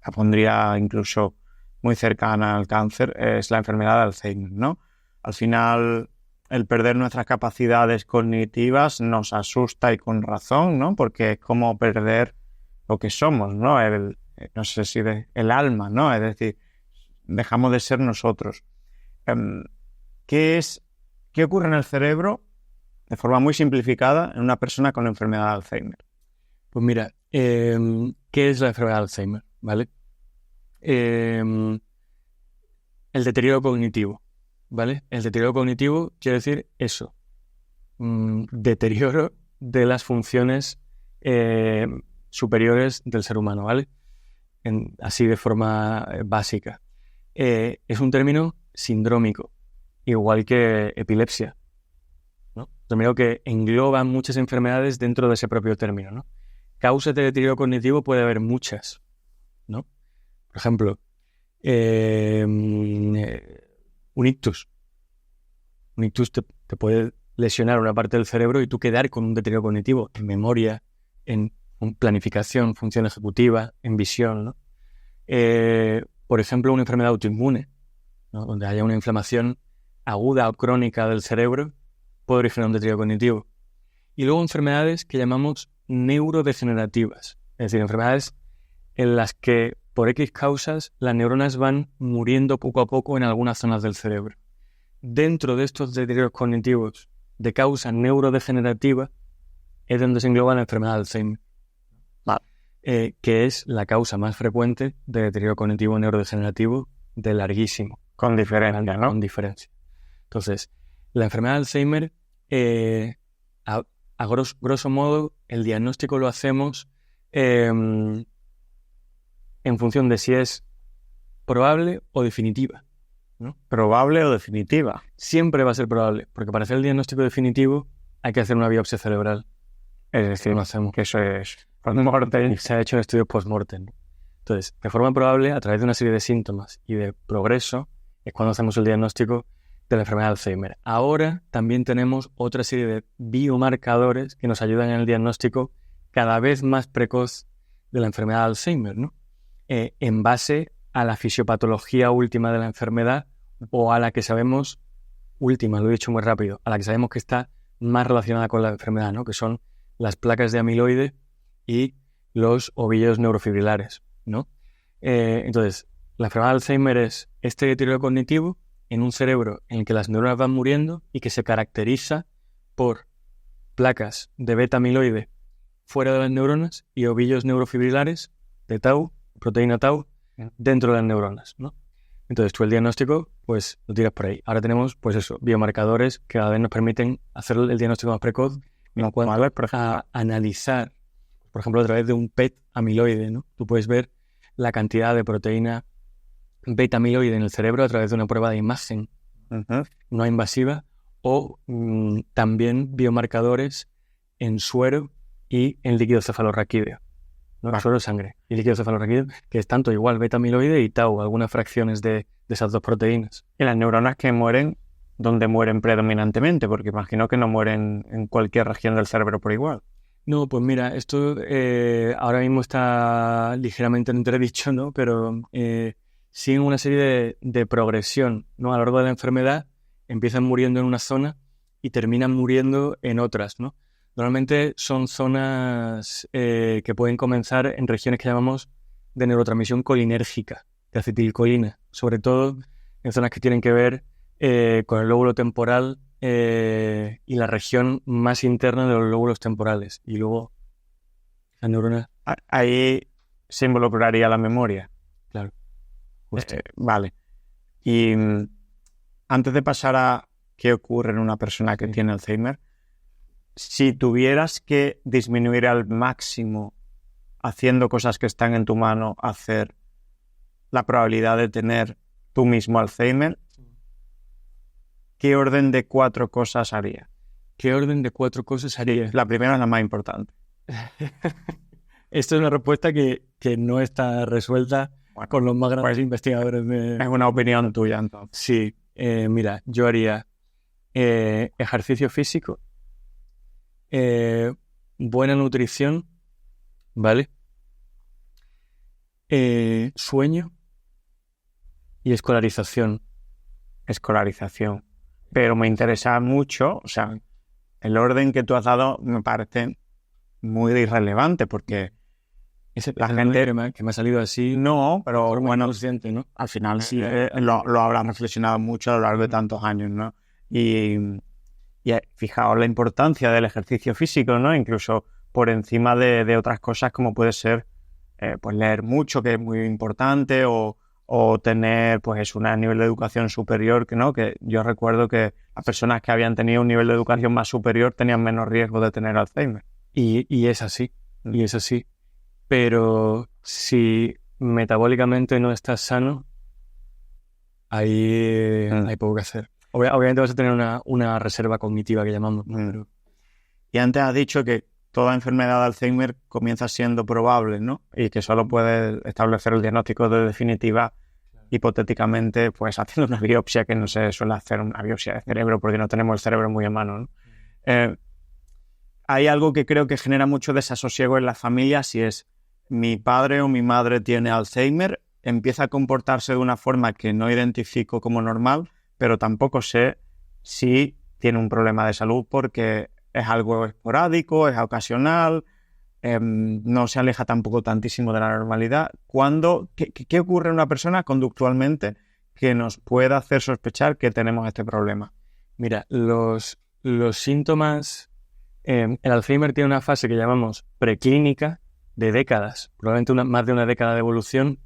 la pondría incluso muy cercana al cáncer, es la enfermedad de Alzheimer, ¿no? Al final, el perder nuestras capacidades cognitivas nos asusta, y con razón, ¿no? Porque es como perder lo que somos, ¿no? No sé si el alma, ¿no? Es decir, dejamos de ser nosotros. ¿Qué ocurre en el cerebro, de forma muy simplificada, en una persona con enfermedad de Alzheimer? Pues mira, ¿qué es la enfermedad de Alzheimer? ¿Vale? El deterioro cognitivo, ¿vale? El deterioro cognitivo quiere decir eso, deterioro de las funciones superiores del ser humano, ¿vale? Así de forma básica. Es un término sindrómico, igual que epilepsia, ¿no? Primero que engloban muchas enfermedades dentro de ese propio término, ¿no? Causas de deterioro cognitivo puede haber muchas, ¿no? Por ejemplo, un ictus. Un ictus te puede lesionar una parte del cerebro y tú quedar con un deterioro cognitivo en memoria, en planificación, función ejecutiva, en visión, ¿no? Por ejemplo, una enfermedad autoinmune, ¿no? Donde haya una inflamación aguda o crónica del cerebro, puede originar un deterioro cognitivo. Y luego enfermedades que llamamos neurodegenerativas, es decir, enfermedades en las que por X causas las neuronas van muriendo poco a poco en algunas zonas del cerebro. Dentro de estos deterioros cognitivos de causa neurodegenerativa es donde se engloba la enfermedad de Alzheimer, que es la causa más frecuente de deterioro cognitivo neurodegenerativo de larguísimo. Con diferencia, ¿no? Con diferencia. Entonces, la enfermedad de Alzheimer, a grosso modo, el diagnóstico lo hacemos en función de si es probable o definitiva, ¿no? ¿Probable o definitiva? Siempre va a ser probable, porque para hacer el diagnóstico definitivo hay que hacer una biopsia cerebral. Es decir, no hacemos. Que eso es post-mortem. Se ha hecho en estudios post-mortem. Entonces, de forma probable, a través de una serie de síntomas y de progreso, es cuando hacemos el diagnóstico de la enfermedad de Alzheimer. Ahora también tenemos otra serie de biomarcadores que nos ayudan en el diagnóstico cada vez más precoz de la enfermedad de Alzheimer, ¿no? En base a la fisiopatología última de la enfermedad o a la que sabemos, última, lo he dicho muy rápido, a la que sabemos que está más relacionada con la enfermedad, ¿no? Que son las placas de amiloide y los ovillos neurofibrilares, ¿no? Entonces, la enfermedad de Alzheimer es este deterioro cognitivo en un cerebro en el que las neuronas van muriendo y que se caracteriza por placas de beta-amiloide fuera de las neuronas y ovillos neurofibrilares de tau, proteína tau, dentro de las neuronas, ¿no? Entonces tú el diagnóstico, pues lo tiras por ahí. Ahora tenemos, pues eso, biomarcadores que cada vez nos permiten hacer el diagnóstico más precoz en cuanto a analizar, por ejemplo, a través de un PET amiloide, ¿no? Tú puedes ver la cantidad de proteína beta-amiloide en el cerebro a través de una prueba de imagen no invasiva o también biomarcadores en suero y en líquido cefalorraquídeo, ¿no? Suero de sangre y líquido cefalorraquídeo, que es tanto igual beta-amiloide y tau, algunas fracciones de esas dos proteínas. Y las neuronas que mueren, ¿dónde mueren predominantemente? Porque imagino que no mueren en cualquier región del cerebro por igual. No, pues mira, esto ahora mismo está ligeramente entredicho, ¿no? Pero siguen una serie de progresión, ¿no? A lo largo de la enfermedad empiezan muriendo en una zona y terminan muriendo en otras, ¿no? Normalmente son zonas que pueden comenzar en regiones que llamamos de neurotransmisión colinérgica, de acetilcolina, sobre todo en zonas que tienen que ver con el lóbulo temporal y la región más interna de los lóbulos temporales. Y luego las neuronas. Ahí se involucraría la memoria. Claro. Vale. Y antes de pasar a qué ocurre en una persona que tiene Alzheimer, si tuvieras que disminuir al máximo, haciendo cosas que están en tu mano, hacer la probabilidad de tener tú mismo Alzheimer, ¿qué orden de 4 cosas haría? ¿Qué orden de 4 cosas haría? La primera es la más importante. Esto es una respuesta que no está resuelta con los más grandes investigadores de... Es una opinión tuya, entonces. Sí. Mira, yo haría ejercicio físico, buena nutrición, ¿vale? Sueño y escolarización. Escolarización. Pero me interesa mucho, o sea, el orden que tú has dado me parece muy irrelevante porque la gente que me ha salido así... No, pero bueno, consciente, ¿no? Al final sí lo habrás reflexionado mucho a lo largo de tantos años, ¿no? Y fijaos la importancia del ejercicio físico, ¿no? Incluso por encima de otras cosas como puede ser pues leer mucho, que es muy importante, o tener pues un nivel de educación superior, ¿no? Que yo recuerdo que las personas que habían tenido un nivel de educación más superior tenían menos riesgo de tener Alzheimer. Y es así, y es así. Pero si metabólicamente no estás sano, ahí hay poco que hacer. Obviamente vas a tener una reserva cognitiva que llamamos, ¿no? Pero... Y antes has dicho que toda enfermedad de Alzheimer comienza siendo probable, ¿no? Y que solo puedes establecer el diagnóstico de definitiva hipotéticamente, pues haciendo una biopsia, que no se suele hacer una biopsia de cerebro porque no tenemos el cerebro muy a mano, ¿no? Hay algo que creo que genera mucho desasosiego en las familias, si es mi padre o mi madre tiene Alzheimer, empieza a comportarse de una forma que no identifico como normal, pero tampoco sé si tiene un problema de salud porque es algo esporádico, es ocasional, no se aleja tampoco tantísimo de la normalidad. ¿Qué ocurre en una persona conductualmente que nos pueda hacer sospechar que tenemos este problema? Mira, los síntomas... el Alzheimer tiene una fase que llamamos preclínica de décadas, probablemente más de una década de evolución,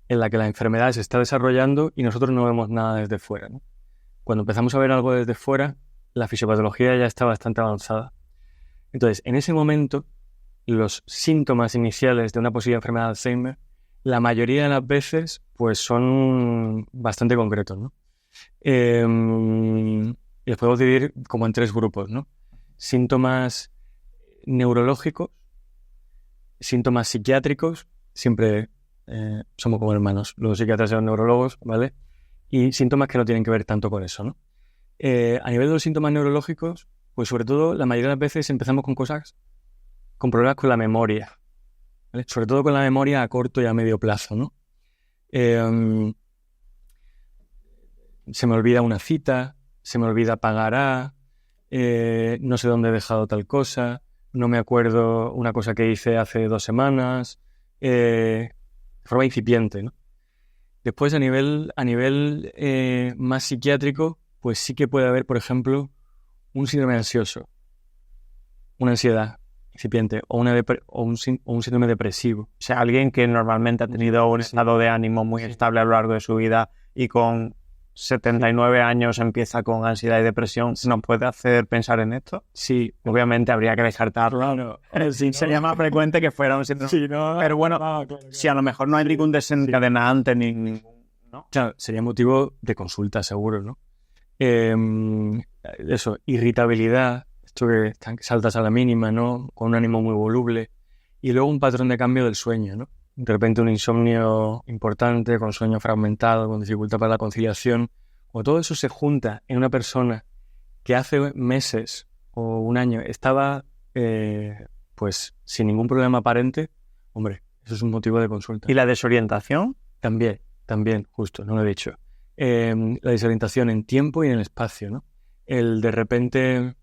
en la que la enfermedad se está desarrollando y nosotros no vemos nada desde fuera, ¿no? Cuando empezamos a ver algo desde fuera, la fisiopatología ya está bastante avanzada. Entonces, en ese momento, los síntomas iniciales de una posible enfermedad de Alzheimer, la mayoría de las veces, pues son bastante concretos, ¿no? Y los podemos dividir como en 3 grupos, ¿no? Síntomas neurológicos, síntomas psiquiátricos, siempre somos como hermanos, los psiquiatras y los neurólogos, ¿vale? Y síntomas que no tienen que ver tanto con eso, ¿no? A nivel de los síntomas neurológicos, pues sobre todo la mayoría de las veces empezamos con problemas con la memoria, ¿vale? Sobre todo con la memoria a corto y a medio plazo, ¿no? Se me olvida una cita, se me olvida pagar no sé dónde he dejado tal cosa, no me acuerdo una cosa que hice hace 2 semanas, de forma incipiente, ¿no? Después, a nivel más psiquiátrico, pues sí que puede haber, por ejemplo, un síndrome ansioso, una ansiedad incipiente o un síndrome depresivo. O sea, alguien que normalmente ha tenido un estado de ánimo muy estable a lo largo de su vida y con 79 años empieza con ansiedad y depresión, ¿nos puede hacer pensar en esto? Sí. Obviamente habría que descartarlo. Claro. Sí, ¿no? Sería más frecuente que fuera un síndrome. Sí, ¿no? Pero bueno, claro. si a lo mejor no hay ningún desencadenante ni ningún... ¿no? Claro, sería motivo de consulta, seguro, ¿no? Eso, irritabilidad, esto que saltas a la mínima, ¿no? Con un ánimo muy voluble. Y luego un patrón de cambio del sueño, ¿no? De repente un insomnio importante, con sueño fragmentado, con dificultad para la conciliación. O todo eso se junta en una persona que hace meses o un año estaba pues sin ningún problema aparente, hombre, eso es un motivo de consulta. ¿Y la desorientación? También, justo, no lo he dicho. La desorientación en tiempo y en el espacio, ¿no? El de repente,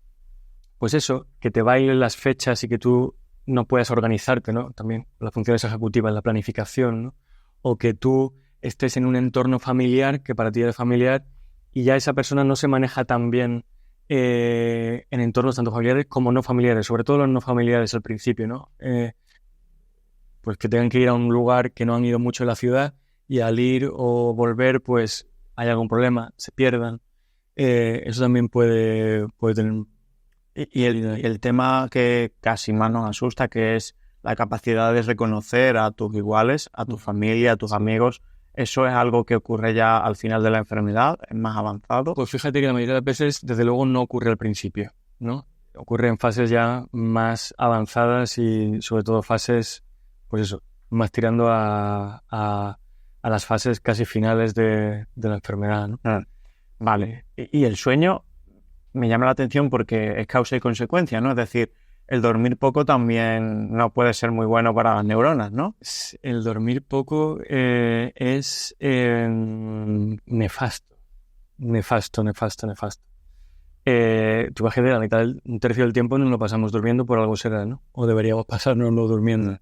pues eso, que te bailen las fechas y que tú no puedas organizarte, ¿no? También las funciones ejecutivas, la planificación, ¿no? O que tú estés en un entorno familiar que para ti es familiar y ya esa persona no se maneja tan bien en entornos tanto familiares como no familiares, sobre todo los no familiares al principio, ¿no? Pues que tengan que ir a un lugar que no han ido mucho en la ciudad y al ir o volver, pues hay algún problema, se pierdan. Eso también puede tener... Y el tema que casi más nos asusta, que es la capacidad de reconocer a tus iguales, a tu familia, a tus amigos, ¿eso es algo que ocurre ya al final de la enfermedad? ¿Es más avanzado? Pues fíjate que la mayoría de las veces, desde luego, no ocurre al principio, ¿no? Ocurre en fases ya más avanzadas y sobre todo fases, pues eso, más tirando a las fases casi finales de la enfermedad, ¿no? Vale. Y el sueño me llama la atención porque es causa y consecuencia, ¿no? Es decir, el dormir poco también no puede ser muy bueno para las neuronas, ¿no? El dormir poco es nefasto. Nefasto. Tú imagínate, un tercio del tiempo no lo pasamos durmiendo, por algo será, ¿no? O deberíamos pasárnoslo durmiendo.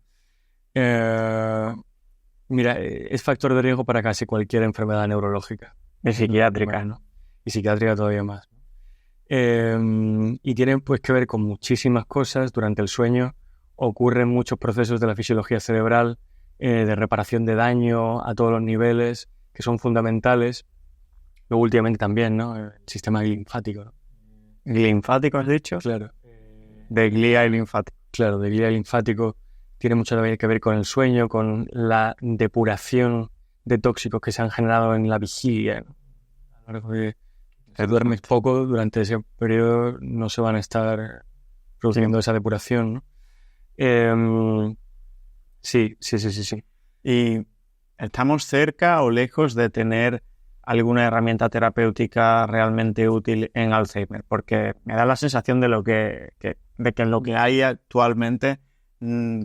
Mira, es factor de riesgo para casi cualquier enfermedad neurológica. Y psiquiátrica, ¿no? Y psiquiátrica todavía más. Y tienen pues que ver con muchísimas cosas. Durante el sueño ocurren muchos procesos de la fisiología cerebral, de reparación de daño a todos los niveles, que son fundamentales. Luego últimamente también, ¿no? El sistema linfático, ¿no? ¿Linfático has dicho? Claro. De glía y linfático. Claro, de glía y linfático. Tiene mucho que ver con el sueño, con la depuración de tóxicos que se han generado en la vigilia, ¿no? largo de si duermes poco, durante ese periodo no se van a estar produciendo esa depuración, ¿no? Sí. ¿Y estamos cerca o lejos de tener alguna herramienta terapéutica realmente útil en Alzheimer? Porque me da la sensación de que lo que hay actualmente,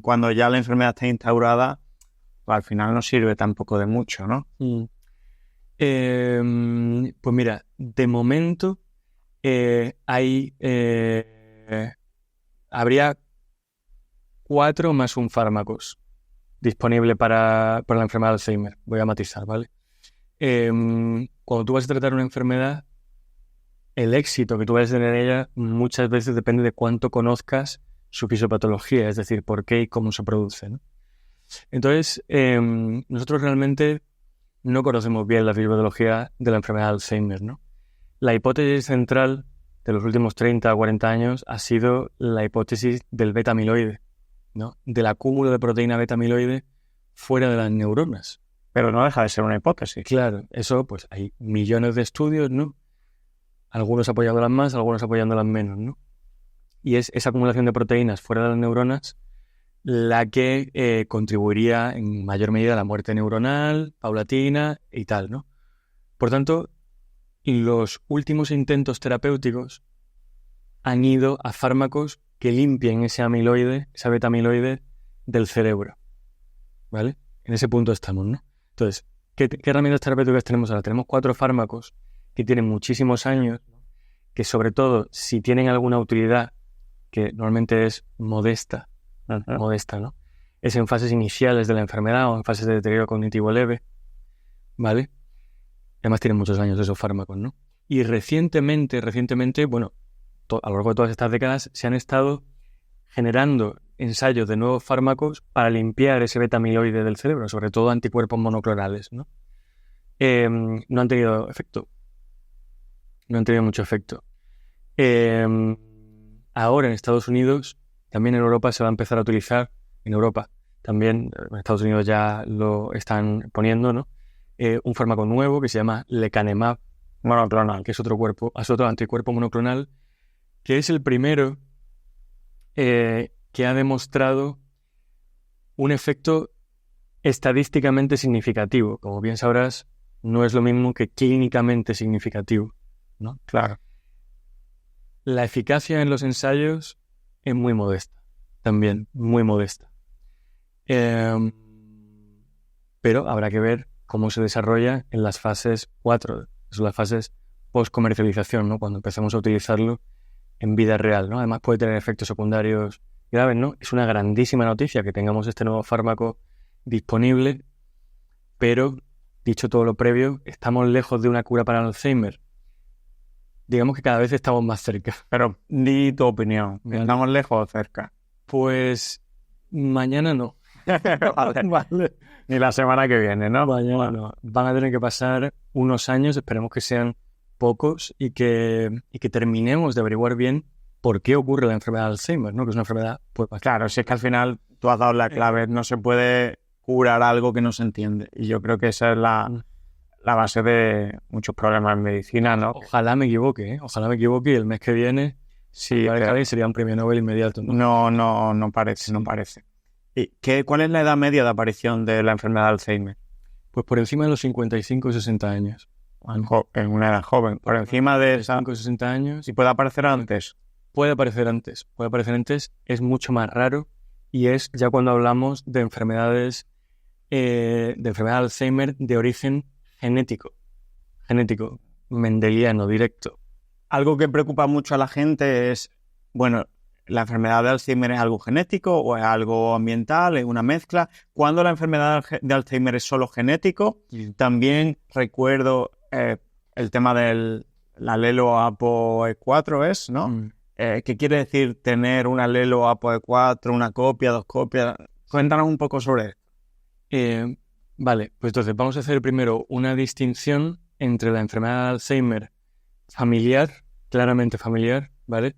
cuando ya la enfermedad está instaurada, pues al final no sirve tampoco de mucho, ¿no? Pues mira, de momento habría 4 más un fármacos disponible para la enfermedad de Alzheimer. Voy a matizar, ¿vale? Cuando tú vas a tratar una enfermedad, el éxito que tú vayas a tener en ella muchas veces depende de cuánto conozcas su fisiopatología, es decir, por qué y cómo se produce, ¿no? Entonces, nosotros realmente no conocemos bien la fisiopatología de la enfermedad de Alzheimer, ¿no? La hipótesis central de los últimos 30 o 40 años ha sido la hipótesis del beta-amiloide, ¿no? Del acúmulo de proteína beta-amiloide fuera de las neuronas. Pero no deja de ser una hipótesis. Claro, eso pues hay millones de estudios, ¿no? Algunos apoyándolas más, algunos apoyándolas menos, ¿no? Y es esa acumulación de proteínas fuera de las neuronas la que contribuiría en mayor medida a la muerte neuronal, paulatina y tal, ¿no? Por tanto, los últimos intentos terapéuticos han ido a fármacos que limpien ese amiloide, esa beta-amiloide del cerebro, ¿vale? En ese punto estamos, ¿no? Entonces, ¿qué herramientas terapéuticas tenemos ahora? Tenemos 4 fármacos que tienen muchísimos años, que sobre todo, si tienen alguna utilidad, que normalmente es modesta, ¿no? Es en fases iniciales de la enfermedad o en fases de deterioro cognitivo leve, ¿vale? Además tienen muchos años esos fármacos, ¿no? Y recientemente, bueno, a lo largo de todas estas décadas se han estado generando ensayos de nuevos fármacos para limpiar ese beta-amiloide del cerebro, sobre todo anticuerpos monoclonales, ¿no? No han tenido efecto. No han tenido mucho efecto. Ahora en Estados Unidos, también en Europa se va a empezar a utilizar, en Europa también, en Estados Unidos ya lo están poniendo, ¿no? Un fármaco nuevo que se llama lecanemab monoclonal, que es otro anticuerpo monoclonal, que es el primero que ha demostrado un efecto estadísticamente significativo. Como bien sabrás, no es lo mismo que clínicamente significativo, ¿no? Claro. La eficacia en los ensayos es muy modesta, también, muy modesta. Pero habrá que ver cómo se desarrolla en las fases 4, son las fases post-comercialización, ¿no? Cuando empecemos a utilizarlo en vida real, ¿no? Además puede tener efectos secundarios graves, ¿no? Es una grandísima noticia que tengamos este nuevo fármaco disponible, pero, dicho todo lo previo, estamos lejos de una cura para el Alzheimer. Digamos que cada vez estamos más cerca. Pero di tu opinión. ¿Estamos lejos o cerca? Pues mañana no. Vale. Ni la semana que viene, ¿no? Mañana no. Van a tener que pasar unos años, esperemos que sean pocos, y que terminemos de averiguar bien por qué ocurre la enfermedad de Alzheimer, ¿no? Que es una enfermedad, pues claro, si es que al final tú has dado la clave, no se puede curar algo que no se entiende. Y yo creo que esa es la base de muchos problemas en medicina, ¿no? Ojalá me equivoque, ¿eh? Ojalá me equivoque y el mes que viene sí, sería un premio Nobel inmediato, ¿no? No parece, no parece. ¿Y cuál es la edad media de aparición de la enfermedad de Alzheimer? Pues por encima de los 55 o 60 años. En una edad joven. Por encima de 55 o 60 años. ¿Y puede aparecer antes? Puede aparecer antes. Es mucho más raro y es ya cuando hablamos de enfermedades, de enfermedad de Alzheimer de origen genético, mendeliano, directo. Algo que preocupa mucho a la gente es, bueno, ¿la enfermedad de Alzheimer es algo genético o es algo ambiental, es una mezcla? Cuando la enfermedad de Alzheimer es solo genético, también recuerdo el tema del alelo ApoE4, ¿no? ¿Qué quiere decir tener un alelo ApoE4, una copia, 2 copias? Cuéntanos un poco sobre esto. Vale, pues entonces vamos a hacer primero una distinción entre la enfermedad de Alzheimer familiar, claramente familiar, ¿vale?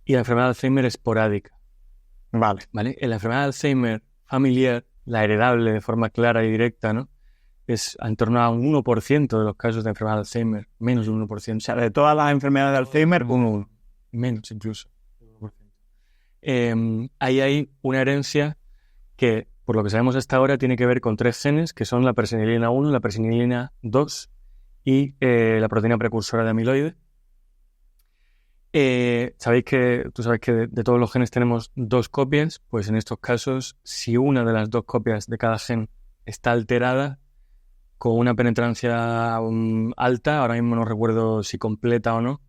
Y la enfermedad de Alzheimer esporádica. Vale. En la enfermedad de Alzheimer familiar, la heredable de forma clara y directa, ¿no? es en torno a un 1% de los casos de enfermedad de Alzheimer, menos de un 1%. O sea, de todas las enfermedades de Alzheimer, un 1%. Menos incluso. Ahí hay una herencia que, por lo que sabemos hasta ahora, tiene que ver con 3 genes, que son la presenilina 1, la presenilina 2 y la proteína precursora de amiloide. Tú sabes que de todos los genes tenemos 2 copias, pues en estos casos, si una de las 2 copias de cada gen está alterada, con una penetrancia alta, ahora mismo no recuerdo si completa o no,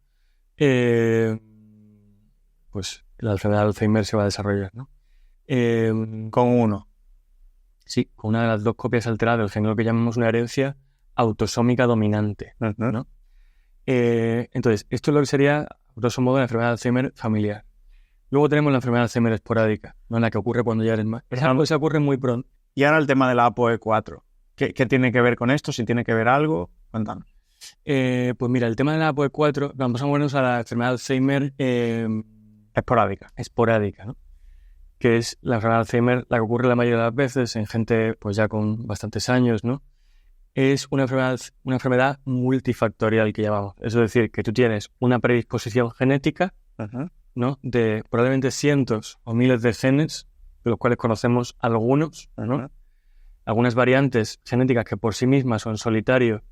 pues la enfermedad de Alzheimer se va a desarrollar, ¿no? Con uno. Sí, con una de las 2 copias alteradas del gen, lo que llamamos una herencia autosómica dominante, ¿no? Entonces, esto es lo que sería, a grosso modo, la enfermedad de Alzheimer familiar. Luego tenemos la enfermedad de Alzheimer esporádica, ¿no? La que ocurre cuando ya eres más. Esa ocurre muy pronto. Y ahora el tema de la ApoE4. ¿Qué tiene que ver con esto? Si tiene que ver algo, cuéntanos. Pues mira, el tema de la ApoE4, vamos a movernos a la enfermedad de Alzheimer esporádica, ¿no? Que es la enfermedad de Alzheimer, la que ocurre la mayoría de las veces en gente pues ya con bastantes años, ¿no? Es una enfermedad multifactorial que llamamos. Es decir, que tú tienes una predisposición genética, ¿no? De probablemente cientos o miles de genes, de los cuales conocemos algunos, ¿no? Algunas variantes genéticas que por sí mismas o en solitario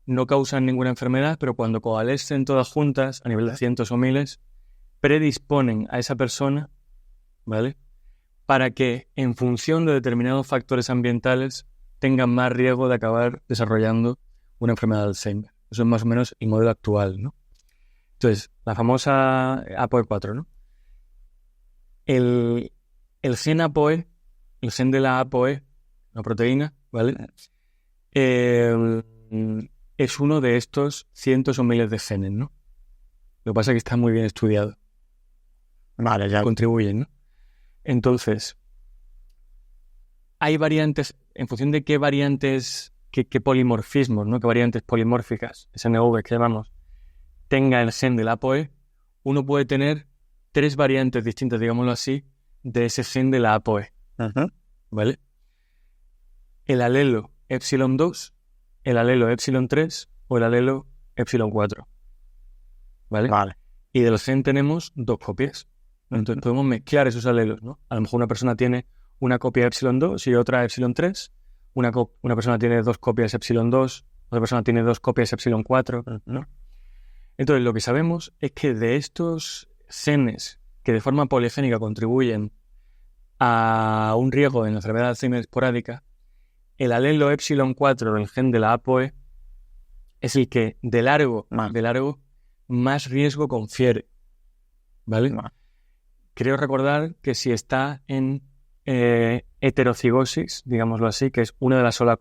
no causan ninguna enfermedad, pero cuando coalescen todas juntas, a nivel de cientos o miles, predisponen a esa persona, ¿vale?, para que en función de determinados factores ambientales tengan más riesgo de acabar desarrollando una enfermedad de Alzheimer. Eso es más o menos el modelo actual, ¿no? Entonces, la famosa ApoE4, ¿no? El gen ApoE, el gen de la ApoE, la proteína, ¿vale? Es uno de estos cientos o miles de genes, ¿no? Lo que pasa es que está muy bien estudiado. Vale, ya. Contribuyen, ¿no? Entonces, hay variantes, en función de qué variantes, qué polimorfismos, ¿no? Qué variantes polimórficas, SNV que llamamos, tenga el gen del ApoE, uno puede tener 3 variantes distintas, digámoslo así, de ese gen de la ApoE. ¿Vale? El alelo epsilon 2, el alelo epsilon 3 o el alelo epsilon 4. ¿Vale? Vale. Y del gen tenemos 2 copias. Entonces podemos mezclar esos alelos, ¿no? A lo mejor una persona tiene una copia epsilon 2 y otra epsilon 3. Una persona tiene 2 copias epsilon 2, otra persona tiene 2 copias epsilon 4, ¿no? Entonces lo que sabemos es que de estos genes que de forma poligénica contribuyen a un riesgo en la enfermedad de Alzheimer esporádica, el alelo epsilon 4 del gen de la ApoE es el que de largo más riesgo confiere, ¿vale? Creo recordar que si está en heterocigosis, digámoslo así, que es una sola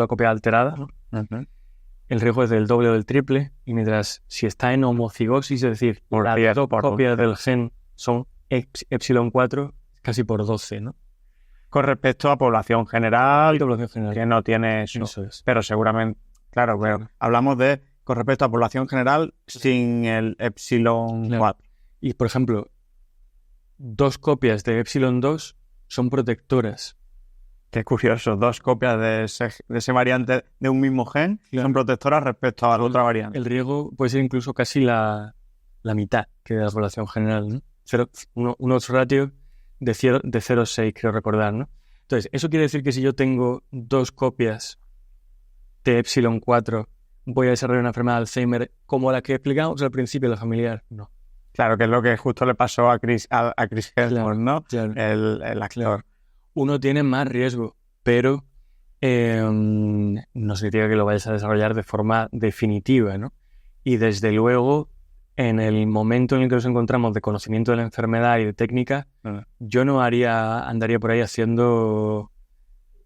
copia alterada, ¿no? El riesgo es del doble o del triple, y mientras si está en homocigosis, es decir, las 2 copias del gen son epsilon 4, casi por 12, ¿no? Con respecto a población general, que no tiene eso. Eso es. Pero seguramente, claro, pero hablamos de con respecto a población general sin el epsilon 4. Y, por ejemplo, 2 copias de epsilon 2 son protectoras. Qué curioso, 2 copias de ese variante de un mismo gen son protectoras respecto a la otra variante. El riesgo puede ser incluso casi la mitad que de la población general, ¿no? Unos ratios de 0,6, creo recordar, ¿no? Entonces, eso quiere decir que si yo tengo 2 copias de epsilon 4, voy a desarrollar una enfermedad de Alzheimer como la que explicamos al principio de la familiar. No. Claro, que es lo que justo le pasó a Chris Hemsworth, ¿no? Claro. El actor. Claro. Uno tiene más riesgo, pero no significa que lo vayas a desarrollar de forma definitiva, ¿no? Y desde luego, en el momento en el que nos encontramos de conocimiento de la enfermedad y de técnica, yo no andaría por ahí haciendo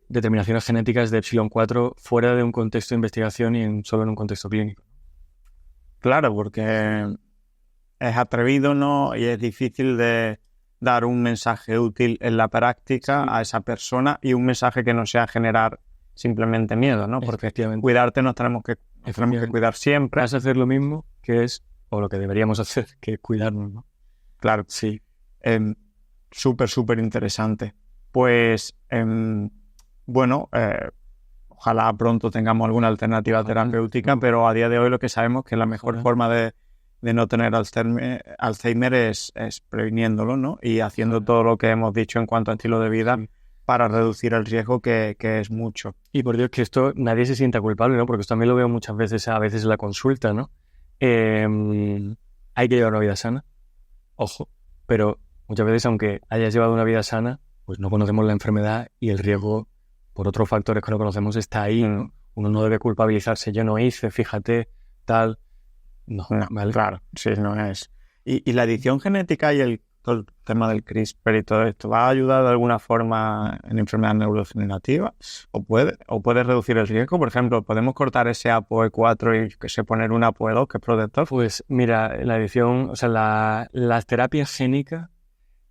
determinaciones genéticas de epsilon 4 fuera de un contexto de investigación y solo en un contexto clínico. Claro, porque es atrevido, ¿no? Y es difícil de dar un mensaje útil en la práctica a esa persona y un mensaje que no sea generar simplemente miedo, ¿no? Porque cuidarte nos tenemos que cuidar siempre. Vas a hacer lo mismo que es, o lo que deberíamos hacer, que es cuidarnos, ¿no? Claro. Sí. Súper interesante. Pues, bueno, Ojalá pronto tengamos alguna alternativa terapéutica, pero a día de hoy lo que sabemos es que la mejor forma de no tener Alzheimer es previniéndolo, ¿no? Y haciendo todo lo que hemos dicho en cuanto a estilo de vida para reducir el riesgo, que es mucho. Y por Dios, que esto nadie se sienta culpable, ¿no? Porque esto también lo veo muchas veces, a veces en la consulta, ¿no? Hay que llevar una vida sana, ojo, pero muchas veces, aunque hayas llevado una vida sana, pues no conocemos la enfermedad y el riesgo, por otros factores que no conocemos, está ahí, ¿no? Uno no debe culpabilizarse, yo no hice, fíjate, tal. No, ¿vale? Claro, sí, no es. Y la edición genética y todo el tema del CRISPR y todo esto, ¿va a ayudar de alguna forma en enfermedades neurodegenerativas? ¿O puede reducir el riesgo? Por ejemplo, ¿podemos cortar ese APOE4 y que se poner un APOE2 que es protector? Pues mira, la edición, o sea, las terapias génicas,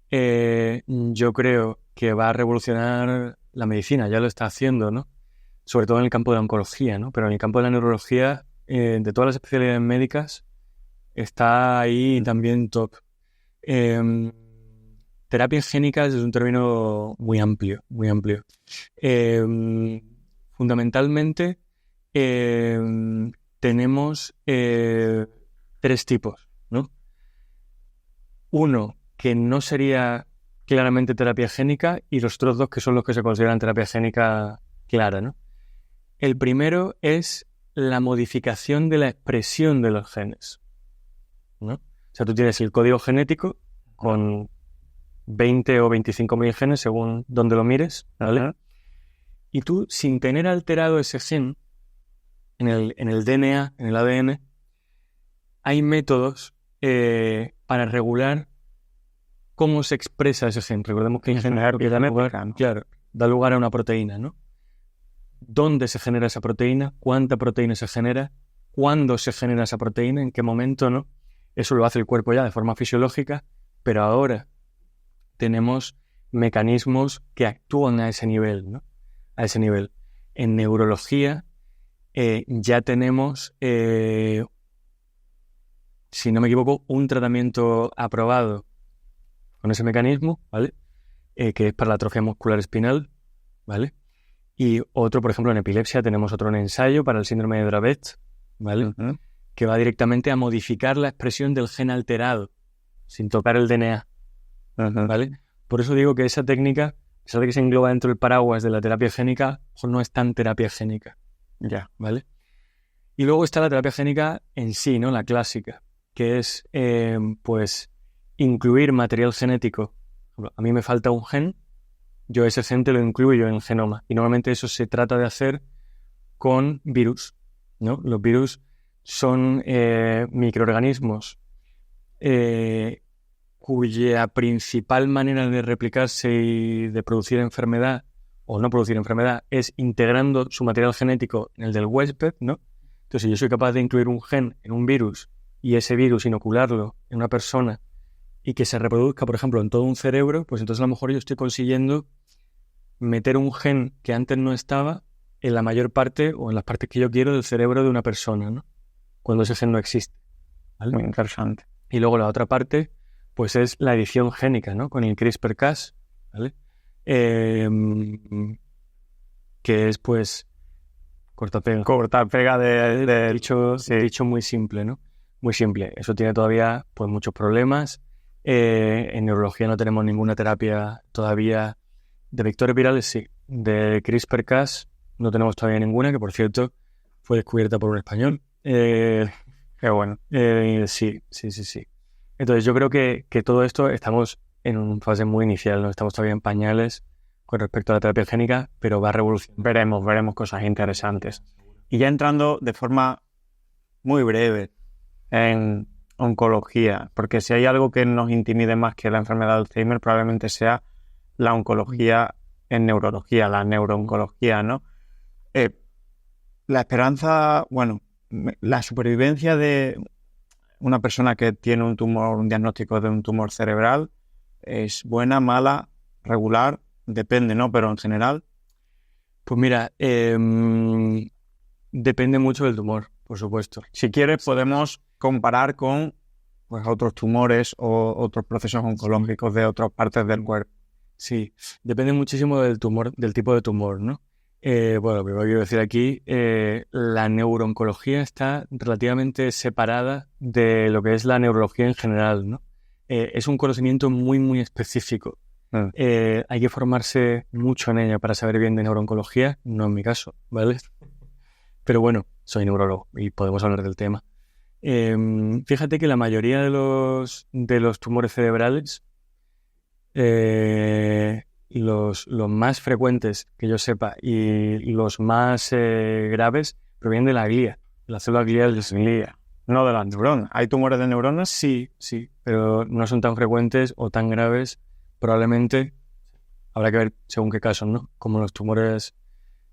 yo creo que va a revolucionar la medicina, ya lo está haciendo, ¿no? Sobre todo en el campo de la oncología, ¿no? Pero en el campo de la neurología, de todas las especialidades médicas, está ahí también top. Terapias génicas es un término muy amplio, muy amplio. Fundamentalmente tenemos 3 tipos, ¿no? Uno que no sería claramente terapia génica y los otros 2 que son los que se consideran terapia génica clara, ¿no? El primero es la modificación de la expresión de los genes, ¿no? O sea, tú tienes el código genético con 20 o 25.000 genes según donde lo mires, ¿vale? Y tú, sin tener alterado ese gen en el DNA, en el ADN, hay métodos para regular cómo se expresa ese gen. Recordemos que el gen da lugar a una proteína, ¿no? ¿Dónde se genera esa proteína? ¿Cuánta proteína se genera? ¿Cuándo se genera esa proteína? ¿En qué momento, no? Eso lo hace el cuerpo ya de forma fisiológica, pero ahora tenemos mecanismos que actúan a ese nivel, ¿no? A ese nivel. En neurología ya tenemos, si no me equivoco, un tratamiento aprobado con ese mecanismo, ¿vale? Que es para la atrofia muscular espinal, ¿vale? Y otro, por ejemplo, en epilepsia tenemos otro ensayo para el síndrome de Dravet, ¿vale? Que va directamente a modificar la expresión del gen alterado, sin tocar el DNA, ¿vale? Por eso digo que esa técnica, a pesar de que se engloba dentro del paraguas de la terapia génica, no es tan terapia génica, ya, ¿vale? Y luego está la terapia génica en sí, ¿no? La clásica, que es, pues, incluir material genético. A mí me falta un gen, yo ese gen te lo incluyo en el genoma. Y normalmente eso se trata de hacer con virus, ¿no? Los virus son microorganismos cuya principal manera de replicarse y de producir enfermedad o no producir enfermedad es integrando su material genético en el del huésped, ¿no? Entonces, si yo soy capaz de incluir un gen en un virus y ese virus inocularlo en una persona y que se reproduzca, por ejemplo, en todo un cerebro, pues entonces a lo mejor yo estoy consiguiendo meter un gen que antes no estaba en la mayor parte o en las partes que yo quiero del cerebro de una persona, ¿no? Cuando ese gen no existe, ¿vale? Muy interesante. Y luego la otra parte, pues es la edición génica, ¿no? Con el CRISPR-Cas, ¿vale? Que es, pues, corta-pega de dicho muy simple, ¿no? Muy simple. Eso tiene todavía, pues, muchos problemas. En neurología no tenemos ninguna terapia todavía. De vectores virales sí. De CRISPR-Cas no tenemos todavía ninguna, que por cierto fue descubierta por un español. Qué bueno. Sí. Entonces yo creo que todo esto estamos en una fase muy inicial, ¿no? Estamos todavía en pañales con respecto a la terapia génica, pero va a revolucionar. Veremos cosas interesantes. Y ya entrando de forma muy breve en oncología, porque si hay algo que nos intimide más que la enfermedad de Alzheimer, probablemente sea la oncología en neurología, la neurooncología, ¿no? La esperanza, bueno, la supervivencia de una persona que tiene un tumor, un diagnóstico de un tumor cerebral, es buena, mala, regular, depende, ¿no? Pero en general. Pues mira, depende mucho del tumor, por supuesto. Si quieres, podemos comparar con, pues, otros tumores o otros procesos oncológicos de otras partes del cuerpo. Sí, depende muchísimo del tumor, del tipo de tumor, ¿no? Bueno, lo primero que quiero decir aquí, la neurooncología está relativamente separada de lo que es la neurología en general, ¿no? Es un conocimiento muy, muy específico. Hay que formarse mucho en ella para saber bien de neurooncología, no en mi caso, ¿vale? Pero bueno, soy neurólogo y podemos hablar del tema. Fíjate que la mayoría de los tumores cerebrales, los más frecuentes que yo sepa y los más graves provienen de la glía, de la célula glial de la glía. No de las neuronas. ¿Hay tumores de neuronas? Sí, pero no son tan frecuentes o tan graves. Probablemente habrá que ver según qué casos, ¿no? Como los tumores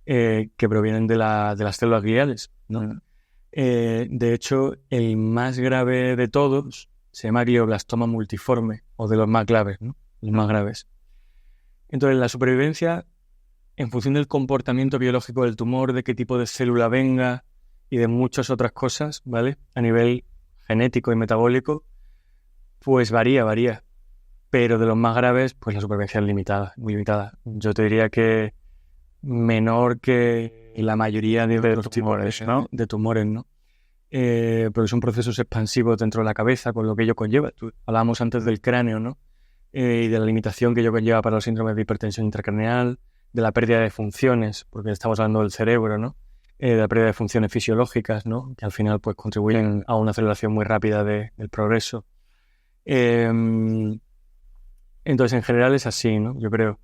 que provienen de las células gliales, ¿no? De hecho, el más grave de todos se llama glioblastoma multiforme, o de los más graves, ¿no? Los más graves. Entonces, la supervivencia, en función del comportamiento biológico del tumor, de qué tipo de célula venga y de muchas otras cosas, ¿vale? A nivel genético y metabólico, pues varía. Pero de los más graves, pues la supervivencia es limitada, muy limitada. Yo te diría que menor que la mayoría de los tumores, ¿no? De tumores, ¿no? Porque son procesos expansivos dentro de la cabeza, con lo que ello conlleva. Hablábamos antes del cráneo, ¿no? Y de la limitación que ello conlleva para los síndromes de hipertensión intracraneal, de la pérdida de funciones, porque estamos hablando del cerebro, ¿no? De la pérdida de funciones fisiológicas, ¿no? Que al final pues contribuyen a una aceleración muy rápida del progreso. Entonces, en general es así, ¿no? Yo creo.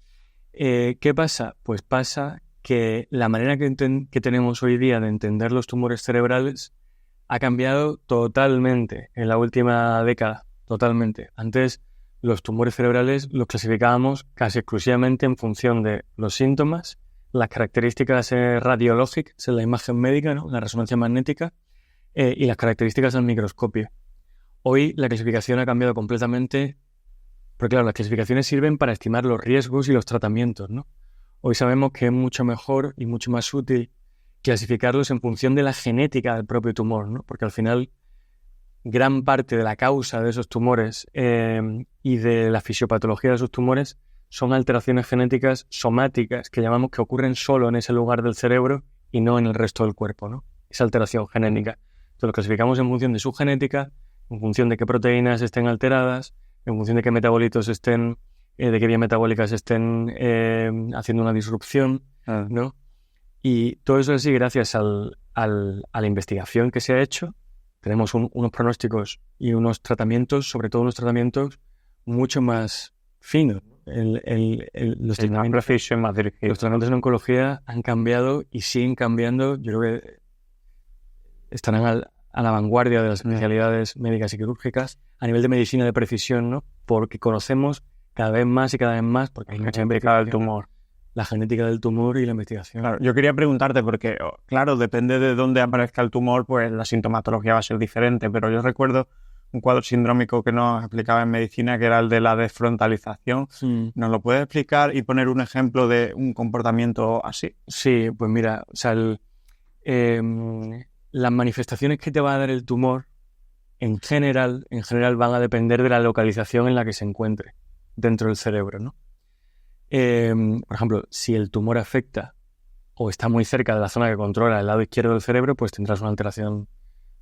¿Qué pasa? Pues pasa que la manera que tenemos hoy día de entender los tumores cerebrales ha cambiado totalmente en la última década, totalmente. Antes los tumores cerebrales los clasificábamos casi exclusivamente en función de los síntomas, las características radiológicas en la imagen médica, ¿no? La resonancia magnética, y las características al microscopio. Hoy la clasificación ha cambiado completamente, porque claro, las clasificaciones sirven para estimar los riesgos y los tratamientos, ¿no? Hoy sabemos que es mucho mejor y mucho más útil clasificarlos en función de la genética del propio tumor, ¿no? Porque al final gran parte de la causa de esos tumores y de la fisiopatología de esos tumores son alteraciones genéticas somáticas que llamamos que ocurren solo en ese lugar del cerebro y no en el resto del cuerpo, ¿no? Esa alteración genética. Entonces lo clasificamos en función de su genética, en función de qué proteínas estén alteradas, en función de qué metabolitos estén, de qué vías metabólicas estén haciendo una disrupción, ¿no? Y todo eso es así gracias a la investigación que se ha hecho. Tenemos unos pronósticos y unos tratamientos, sobre todo unos tratamientos mucho más finos. Los tratamientos en oncología han cambiado y siguen cambiando. Yo creo que estarán a la vanguardia de las especialidades médicas y quirúrgicas a nivel de medicina de precisión, ¿no? Porque conocemos cada vez más, porque hay mucha investigación del tumor. La genética del tumor y la investigación. Claro, yo quería preguntarte porque, claro, depende de dónde aparezca el tumor, pues la sintomatología va a ser diferente, pero yo recuerdo un cuadro sindrómico que nos explicaba en medicina, que era el de la desfrontalización. ¿Nos lo puedes explicar y poner un ejemplo de un comportamiento así? Sí, pues mira, o sea, las manifestaciones que te va a dar el tumor en general van a depender de la localización en la que se encuentre dentro del cerebro, ¿no? Por ejemplo, si el tumor afecta o está muy cerca de la zona que controla el lado izquierdo del cerebro, pues tendrás una alteración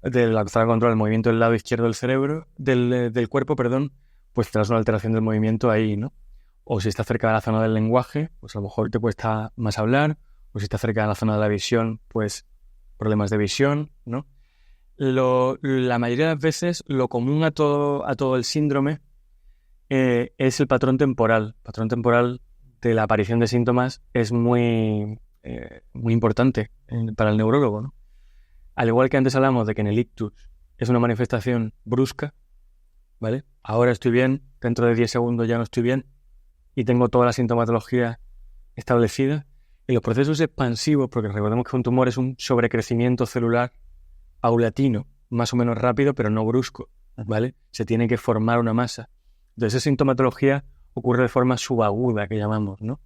de la zona que controla el movimiento del lado izquierdo del cerebro, del cuerpo, pues tendrás una alteración del movimiento ahí, ¿no? O si está cerca de la zona del lenguaje, pues a lo mejor te cuesta más hablar, o si está cerca de la zona de la visión, pues problemas de visión, ¿no? La mayoría de las veces lo común a todo el síndrome es el patrón temporal. El patrón temporal de la aparición de síntomas es muy importante para el neurólogo, ¿no? Al igual que antes hablamos de que en el ictus es una manifestación brusca, ¿vale? Ahora estoy bien, dentro de 10 segundos ya no estoy bien y tengo toda la sintomatología establecida. En los procesos expansivos, porque recordemos que un tumor es un sobrecrecimiento celular paulatino, más o menos rápido, pero no brusco, ¿vale? Se tiene que formar una masa. Entonces esa sintomatología ocurre de forma subaguda, que llamamos, ¿no?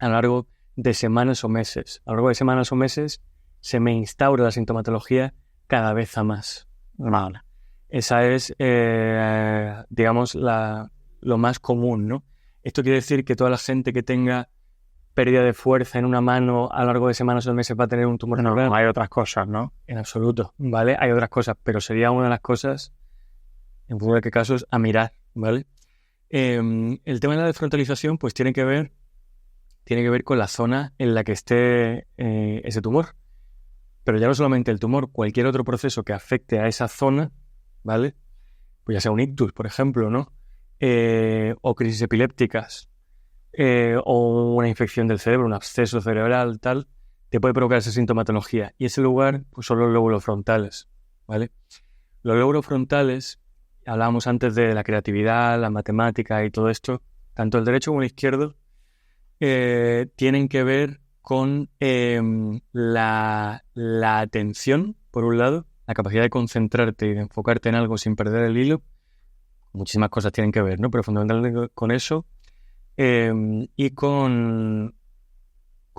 A lo largo de semanas o meses. A lo largo de semanas o meses se me instaura la sintomatología cada vez a más. Vale. Esa es, digamos, lo más común, ¿no? Esto quiere decir que toda la gente que tenga pérdida de fuerza en una mano a lo largo de semanas o meses va a tener un tumor cerebral. No, hay otras cosas, ¿no? En absoluto, ¿vale? Hay otras cosas, pero sería una de las cosas, en función de qué casos, a mirar, ¿vale? El tema de la desfrontalización, pues tiene que ver con la zona en la que esté ese tumor. Pero ya no solamente el tumor, cualquier otro proceso que afecte a esa zona, ¿vale? Pues ya sea un ictus, por ejemplo, ¿no? O crisis epilépticas, o una infección del cerebro, un absceso cerebral, tal, te puede provocar esa sintomatología. Y ese lugar, pues son los lóbulos frontales, ¿vale? Los lóbulos frontales, hablábamos antes de la creatividad, la matemática y todo esto, tanto el derecho como el izquierdo, tienen que ver con la atención, por un lado, la capacidad de concentrarte y de enfocarte en algo sin perder el hilo. Muchísimas cosas tienen que ver, ¿no? Pero fundamentalmente con eso y con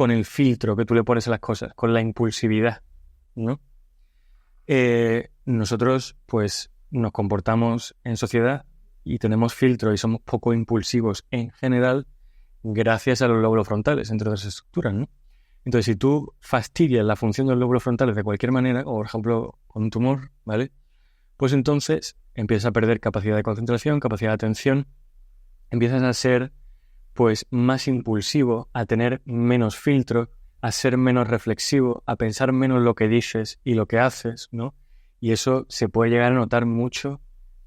el filtro que tú le pones a las cosas, con la impulsividad, ¿no? Nosotros, pues, nos comportamos en sociedad y tenemos filtro y somos poco impulsivos en general gracias a los lóbulos frontales, entre otras estructuras, ¿no? Entonces, si tú fastidias la función de los lóbulos frontales de cualquier manera, o por ejemplo con un tumor, ¿vale? Pues entonces empiezas a perder capacidad de concentración, capacidad de atención, empiezas a ser pues más impulsivo, a tener menos filtro, a ser menos reflexivo, a pensar menos lo que dices y lo que haces, ¿no? Y eso se puede llegar a notar mucho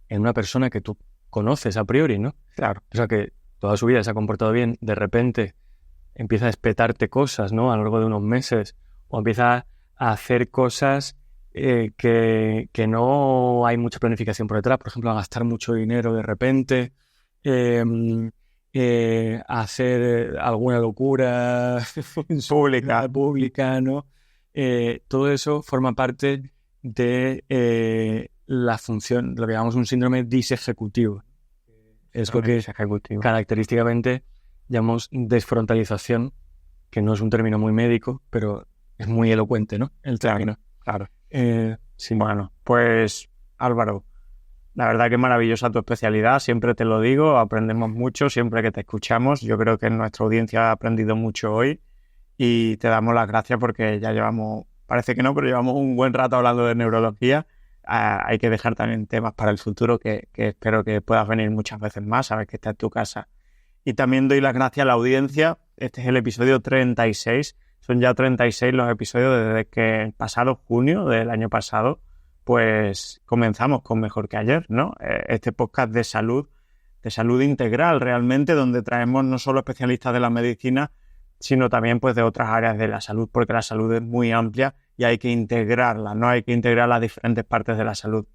en una persona que tú conoces a priori, ¿no? Claro. O sea, que toda su vida se ha comportado bien, de repente empieza a espetarte cosas, ¿no? A lo largo de unos meses, o empieza a hacer cosas que no hay mucha planificación por detrás, por ejemplo, a gastar mucho dinero de repente, a hacer alguna locura pública, ¿no? Todo eso forma parte de la función, lo que llamamos un síndrome disejecutivo. Es lo que característicamente llamamos desfrontalización, que no es un término muy médico, pero es muy elocuente, ¿no? El término. Claro. Sí. Bueno, pues Álvaro, la verdad que es maravillosa tu especialidad, siempre te lo digo, aprendemos mucho siempre que te escuchamos. Yo creo que nuestra audiencia ha aprendido mucho hoy y te damos las gracias porque ya llevamos, parece que no, pero llevamos un buen rato hablando de neurología. Hay que dejar también temas para el futuro que espero que puedas venir muchas veces más, sabes que está en tu casa. Y también doy las gracias a la audiencia. Este es el episodio 36. Son ya 36 los episodios desde que el pasado junio del año pasado, pues comenzamos con Mejor que Ayer, ¿no? Este podcast de salud integral realmente, donde traemos no solo especialistas de la medicina, sino también pues de otras áreas de la salud, porque la salud es muy amplia y hay que integrarla, ¿no? Hay que integrar las diferentes partes de la salud.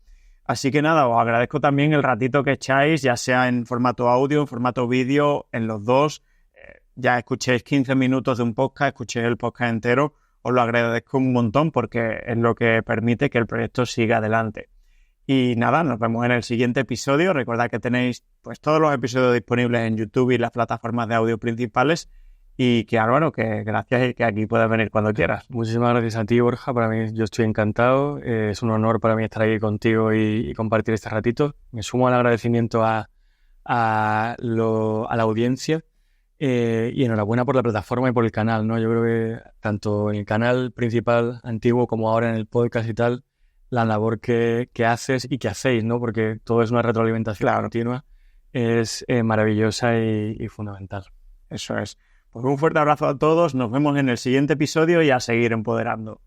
Así que nada, os agradezco también el ratito que echáis, ya sea en formato audio, en formato vídeo, en los dos. Ya escuchéis 15 minutos de un podcast, escuchéis el podcast entero, os lo agradezco un montón porque es lo que permite que el proyecto siga adelante. Y nada, nos vemos en el siguiente episodio. Recordad que tenéis pues todos los episodios disponibles en YouTube y las plataformas de audio principales. Y que Álvaro, que gracias y que aquí puedes venir cuando quieras. Muchísimas gracias a ti, Borja. Para mí, yo estoy encantado. Es un honor para mí estar aquí contigo y compartir este ratito. Me sumo al agradecimiento a la audiencia y enhorabuena por la plataforma y por el canal, ¿no? Yo creo que tanto en el canal principal antiguo como ahora en el podcast y tal, la labor que haces y que hacéis, ¿no? Porque todo es una retroalimentación continua, es maravillosa y fundamental. Eso es. Pues un fuerte abrazo a todos, nos vemos en el siguiente episodio y a seguir empoderando.